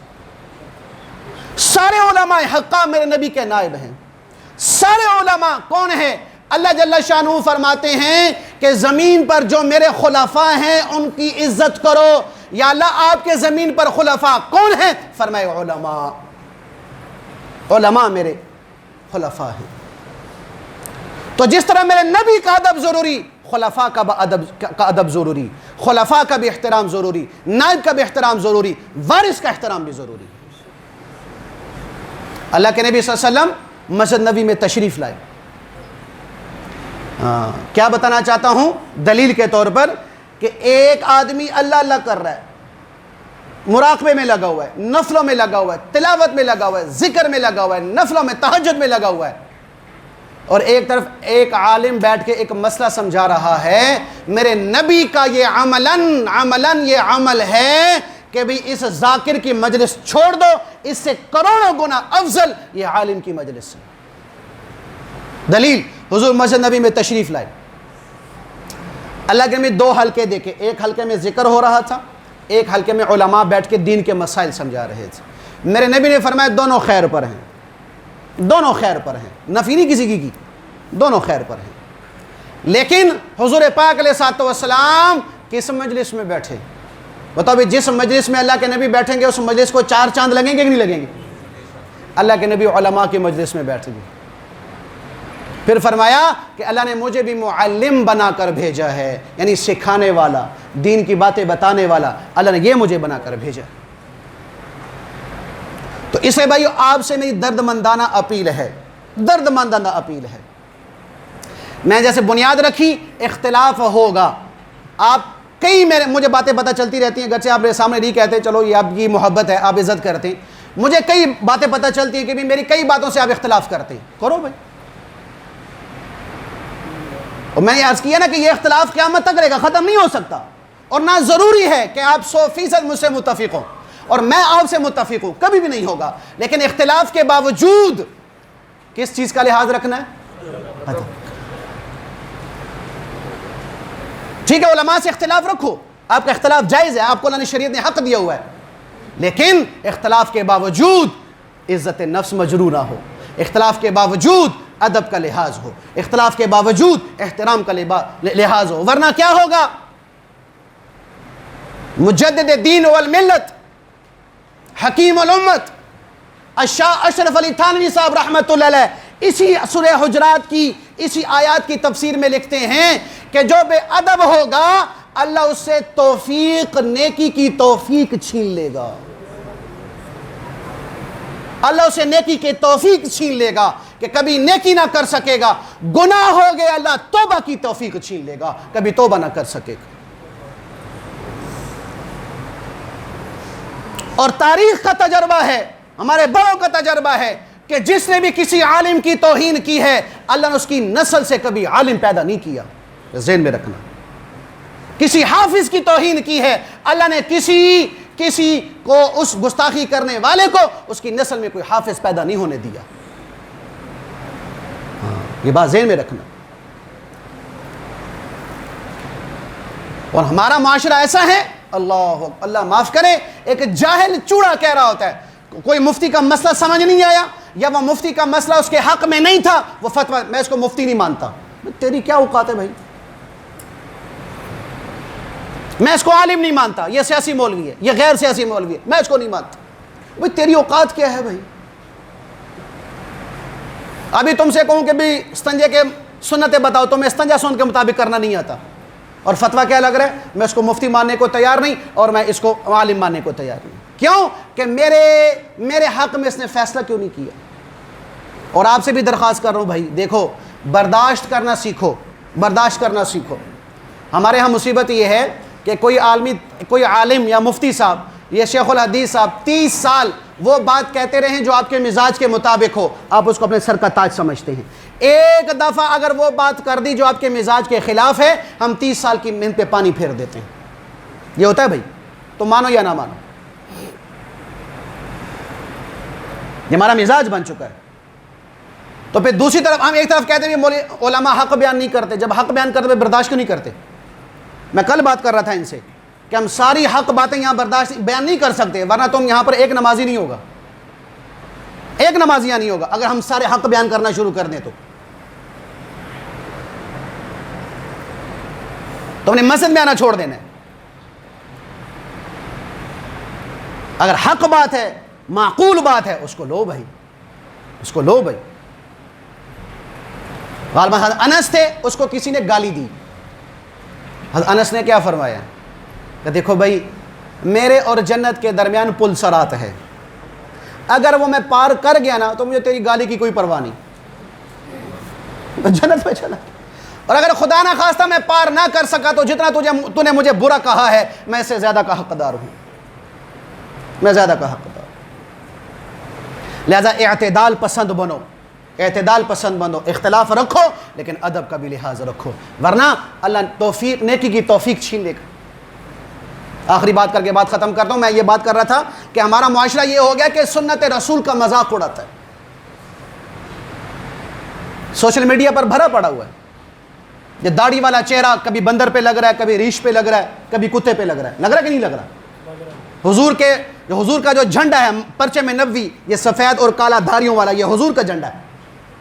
سارے علماء حقہ میرے نبی کے نائب ہیں. سارے علماء کون ہیں؟ اللہ جل شانہ فرماتے ہیں کہ زمین پر جو میرے خلفاء ہیں ان کی عزت کرو. یا اللہ آپ کے زمین پر خلفاء کون ہیں؟ فرمائے علماء, علماء میرے خلفاء ہیں. تو جس طرح میرے نبی کا ادب ضروری, خلفاء کا ادب ضروری, خلفاء کا بھی احترام ضروری, نائب کا بھی احترام ضروری, وارث کا احترام بھی ضروری. اللہ کے نبی صلی اللہ علیہ وسلم مسجد نبی میں تشریف لائے. کیا بتانا چاہتا ہوں دلیل کے طور پر کہ ایک آدمی اللہ اللہ کر رہا ہے, مراقبے میں لگا ہوا ہے, نفلوں میں لگا ہوا ہے, تلاوت میں لگا ہوا ہے, ذکر میں لگا ہوا ہے, نفلوں میں تہجد میں لگا ہوا ہے, اور ایک طرف ایک عالم بیٹھ کے ایک مسئلہ سمجھا رہا ہے. میرے نبی کا یہ عملاً یہ عمل ہے کہ بھی اس ذاکر کی مجلس چھوڑ دو, اس سے کروڑوں گنا افضل یہ عالم کی مجلس ہے. دلیل, حضور مسجد نبی میں تشریف لائے. اللہ کے نبی 2 حلقے دیکھے, ایک حلقے میں ذکر ہو رہا تھا, ایک حلقے میں علماء بیٹھ کے دین کے مسائل سمجھا رہے تھے. میرے نبی نے فرمایا دونوں خیر پر ہیں, دونوں خیر پر ہیں, نفی نہیں کسی کی, دونوں خیر پر ہیں. لیکن حضور پاک علیہ الصلوۃ والسلام کس مجلس میں بیٹھے؟ بتاؤ بھی, جس مجلس میں اللہ کے نبی بیٹھیں گے اس مجلس کو 4 چاند لگیں گے کہ نہیں لگیں گے؟ اللہ کے نبی علماء کی مجلس میں بیٹھ گئے. پھر فرمایا کہ اللہ نے مجھے بھی معلم بنا کر بھیجا ہے، یعنی سکھانے والا، دین کی باتیں بتانے والا، اللہ نے یہ مجھے بنا کر بھیجا۔ تو اس لیے بھائیو آپ سے میری درد مندانہ اپیل ہے، درد مندانہ اپیل ہے۔ میں جیسے بنیاد رکھی، اختلاف ہوگا، آپ کئی مجھے باتیں پتہ چلتی رہتی ہیں، اگرچہ آپ میرے سامنے نہیں کہتے، چلو یہ آپ کی محبت ہے، آپ عزت کرتے ہیں، مجھے کئی باتیں پتہ چلتی ہیں کہ بھی میری کئی باتوں سے آپ اختلاف کرتے ہیں، کرو بھائی۔ اور میں نے عرض کیا نا کہ یہ اختلاف قیامت تک رہے گا، ختم نہیں ہو سکتا، اور نہ ضروری ہے کہ آپ 100% مجھ سے متفق ہوں اور میں آپ سے متفق ہوں، کبھی بھی نہیں ہوگا، لیکن اختلاف کے باوجود کس چیز کا لحاظ رکھنا ہے؟ ٹھیک ہے، علماء سے اختلاف رکھو، آپ کا اختلاف جائز ہے، آپ کو اللہ نے شریعت نے حق دیا ہوا ہے، لیکن اختلاف کے باوجود عزت نفس مجروح نہ ہو، اختلاف کے باوجود ادب کا لحاظ ہو، اختلاف کے باوجود احترام کا لحاظ ہو، ورنہ کیا ہوگا؟ مجدد دین والملت، حکیم الامت الشاہ اشرف علی تھانوی صاحب رحمۃ اللہ علیہ اسی سورہ حجرات کی اسی آیات کی تفسیر میں لکھتے ہیں کہ جو بے ادب ہوگا اللہ اس سے توفیق، نیکی کی توفیق چھین لے گا، اللہ اسے نیکی کی توفیق چھین لے گا کہ کبھی نیکی نہ کر سکے گا، گناہ ہو گئے اللہ توبہ کی توفیق چھین لے گا، کبھی توبہ نہ کر سکے گا۔ اور تاریخ کا تجربہ ہے، ہمارے بڑوں کا تجربہ ہے کہ جس نے بھی کسی عالم کی توہین کی ہے اللہ نے اس کی نسل سے کبھی عالم پیدا نہیں کیا، ذہن میں رکھنا۔ کسی حافظ کی توہین کی ہے اللہ نے کسی کو اس گستاخی کرنے والے کو اس کی نسل میں کوئی حافظ پیدا نہیں ہونے دیا، یہ بات ذہن میں رکھنا۔ اور ہمارا معاشرہ ایسا ہے، اللہ معاف کرے، ایک جاہل چوڑا کہہ رہا ہوتا ہے، کوئی مفتی کا مسئلہ سمجھ نہیں آیا یا وہ مفتی کا مسئلہ اس کے حق میں نہیں تھا، وہ فتویٰ میں اس کو مفتی نہیں مانتا۔ تیری کیا اوقات ہے بھائی؟ میں اس کو عالم نہیں مانتا، یہ سیاسی مولوی ہے، یہ غیر سیاسی مولوی ہے، میں اس کو نہیں مانتا۔ بھائی تیری اوقات کیا ہے بھائی؟ ابھی تم سے کہوں کہ بھی استنجے کے سنتیں بتاؤ تو میں استنجا سنت کے مطابق کرنا نہیں آتا، اور فتویٰ کیا لگ رہا ہے؟ میں اس کو مفتی ماننے کو تیار نہیں اور میں اس کو عالم ماننے کو تیار نہیں۔ کیوں کہ میرے حق میں اس نے فیصلہ کیوں نہیں کیا؟ اور آپ سے بھی درخواست کر رہا ہوں بھائی، دیکھو برداشت کرنا سیکھو، برداشت کرنا سیکھو۔ ہمارے ہاں مصیبت یہ ہے کہ کوئی عالم یا مفتی صاحب یا شیخ الحدیث صاحب 30 سال وہ بات کہتے رہے جو آپ کے مزاج کے مطابق ہو، آپ اس کو اپنے سر کا تاج سمجھتے ہیں۔ ایک دفعہ اگر وہ بات کر دی جو آپ کے مزاج کے خلاف ہے، ہم 30 سال کی محنت پہ پانی پھیر دیتے ہیں۔ یہ ہوتا ہے بھائی، تو مانو یا نہ مانو، یہ ہمارا مزاج بن چکا ہے۔ تو پھر دوسری طرف ہم ایک طرف کہتے ہیں علماء حق بیان نہیں کرتے، جب حق بیان کرتے برداشت کیوں نہیں کرتے؟ میں کل بات کر رہا تھا ان سے کہ ہم ساری حق باتیں یہاں برداشت بیان نہیں کر سکتے، ورنہ تم یہاں پر ایک نمازی نہیں ہوگا، ایک نمازیہ نہیں ہوگا اگر ہم سارے حق بیان کرنا شروع کر دیں۔ تو تم نے مسجد میں آنا چھوڑ دینا ہے۔ اگر حق بات ہے، معقول بات ہے، اس کو لو بھائی، اس کو لو بھائی۔ غالباً حضرت انس تھے، اس کو کسی نے گالی دی، حضرت انس نے کیا فرمایا کہ دیکھو بھائی میرے اور جنت کے درمیان پل صراط ہے، اگر وہ میں پار کر گیا نا تو مجھے تیری گالی کی کوئی پرواہ نہیں، جنت میں چلا۔ اور اگر خدا نہ خواستہ میں پار نہ کر سکا تو جتنا تو نے مجھے برا کہا ہے میں اس سے زیادہ کا حقدار ہوں، میں زیادہ کا حقدار ہوں۔ لہذا اعتدال پسند بنو، اعتدال پسند بنو، اختلاف رکھو لیکن ادب کا بھی لحاظ رکھو، ورنہ اللہ توفیق، نیکی کی توفیق چھین لے گا۔ آخری بات کر کے بات ختم کرتا ہوں۔ میں یہ بات کر رہا تھا کہ ہمارا معاشرہ یہ ہو گیا کہ سنت رسول کا مذاق اڑاتا ہے، سوشل میڈیا پر بھرا پڑا ہوا ہے۔ یہ داڑھی والا چہرہ کبھی بندر پہ لگ رہا ہے، کبھی ریچھ پہ لگ رہا ہے، کبھی کتے پہ لگ رہا ہے، لگ رہا ہے کہ نہیں لگ رہا؟ حضور کا جو جھنڈا ہے پرچم نبوی، یہ سفید اور کالا دھاریوں والا، یہ حضور کا جھنڈا ہے،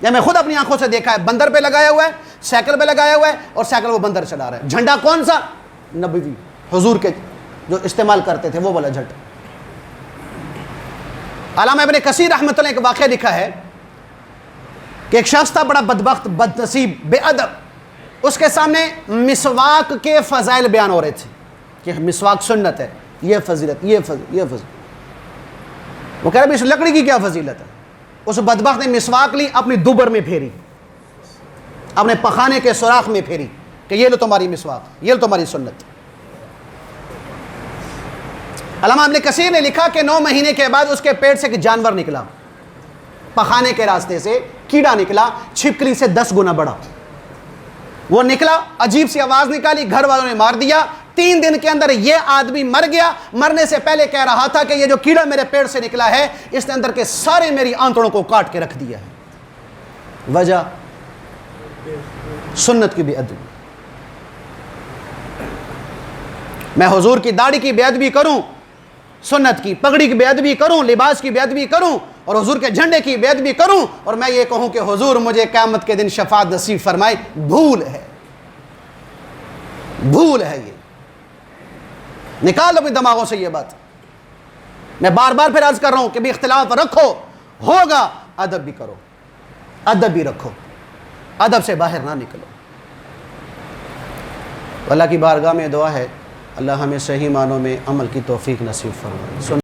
یہ میں خود اپنی آنکھوں سے دیکھا ہے، بندر پہ لگایا ہوا ہے، سائیکل پہ لگایا ہوا ہے، اور سائیکل وہ بندر چلا رہا ہے۔ جھنڈا کون سا؟ نبوی، حضور کے جو استعمال کرتے تھے وہ والا جھنڈا۔ علامہ ابن کثیر رحمۃ اللہ ایک واقعہ لکھا ہے کہ ایک شخص تھا بڑا بدبخت، بد نصیب، بے ادب، اس کے سامنے مسواک کے فضائل بیان ہو رہے تھے کہ مسواک سنت ہے، یہ فضیلت، یہ فضیلت، یہ فضیلت۔ وہ کہہ رہے اس لکڑی کی کیا فضیلت ہے؟ اس بدبخت نے مسواک لی، اپنی دوبر میں پھیری، اپنے پخانے کے سوراخ میں پھیری کہ یہ لو تمہاری مسواک، یہ لو تمہاری سنت۔ علامہ ابن کثیر نے لکھا کہ 9 مہینے کے بعد اس کے پیٹ سے ایک جانور نکلا، پخانے کے راستے سے کیڑا نکلا، چھپکلی سے 10 گنا بڑا۔ وہ نکلا، عجیب سی آواز نکالی، گھر والوں نے مار دیا۔ 3 دن کے اندر یہ آدمی مر گیا۔ مرنے سے پہلے کہہ رہا تھا کہ یہ جو کیڑا میرے پیٹ سے نکلا ہے، اس نے اندر کے سارے میری آنتڑوں کو کاٹ کے رکھ دیا ہے۔ وجہ سنت کی بے ادبی۔ میں حضور کی داڑھی کی بے ادبی کروں، سنت کی پگڑی کی بے ادبی کروں، لباس کی بے ادبی کروں، اور حضور کے جھنڈے کی بے ادبی کروں، اور میں یہ کہوں کہ حضور مجھے قیامت کے دن شفاعت نصیب فرمائے، بھول ہے، بھول ہے۔ یہ نکال دو اپنے دماغوں سے یہ بات۔ میں بار بار پھر عرض کر رہا ہوں کہ بھی اختلاف رکھو، ہوگا، ادب بھی کرو، ادب بھی رکھو، ادب سے باہر نہ نکلو۔ اللہ کی بارگاہ میں دعا ہے اللہ ہمیں صحیح معنوں میں عمل کی توفیق نصیب فرمائے۔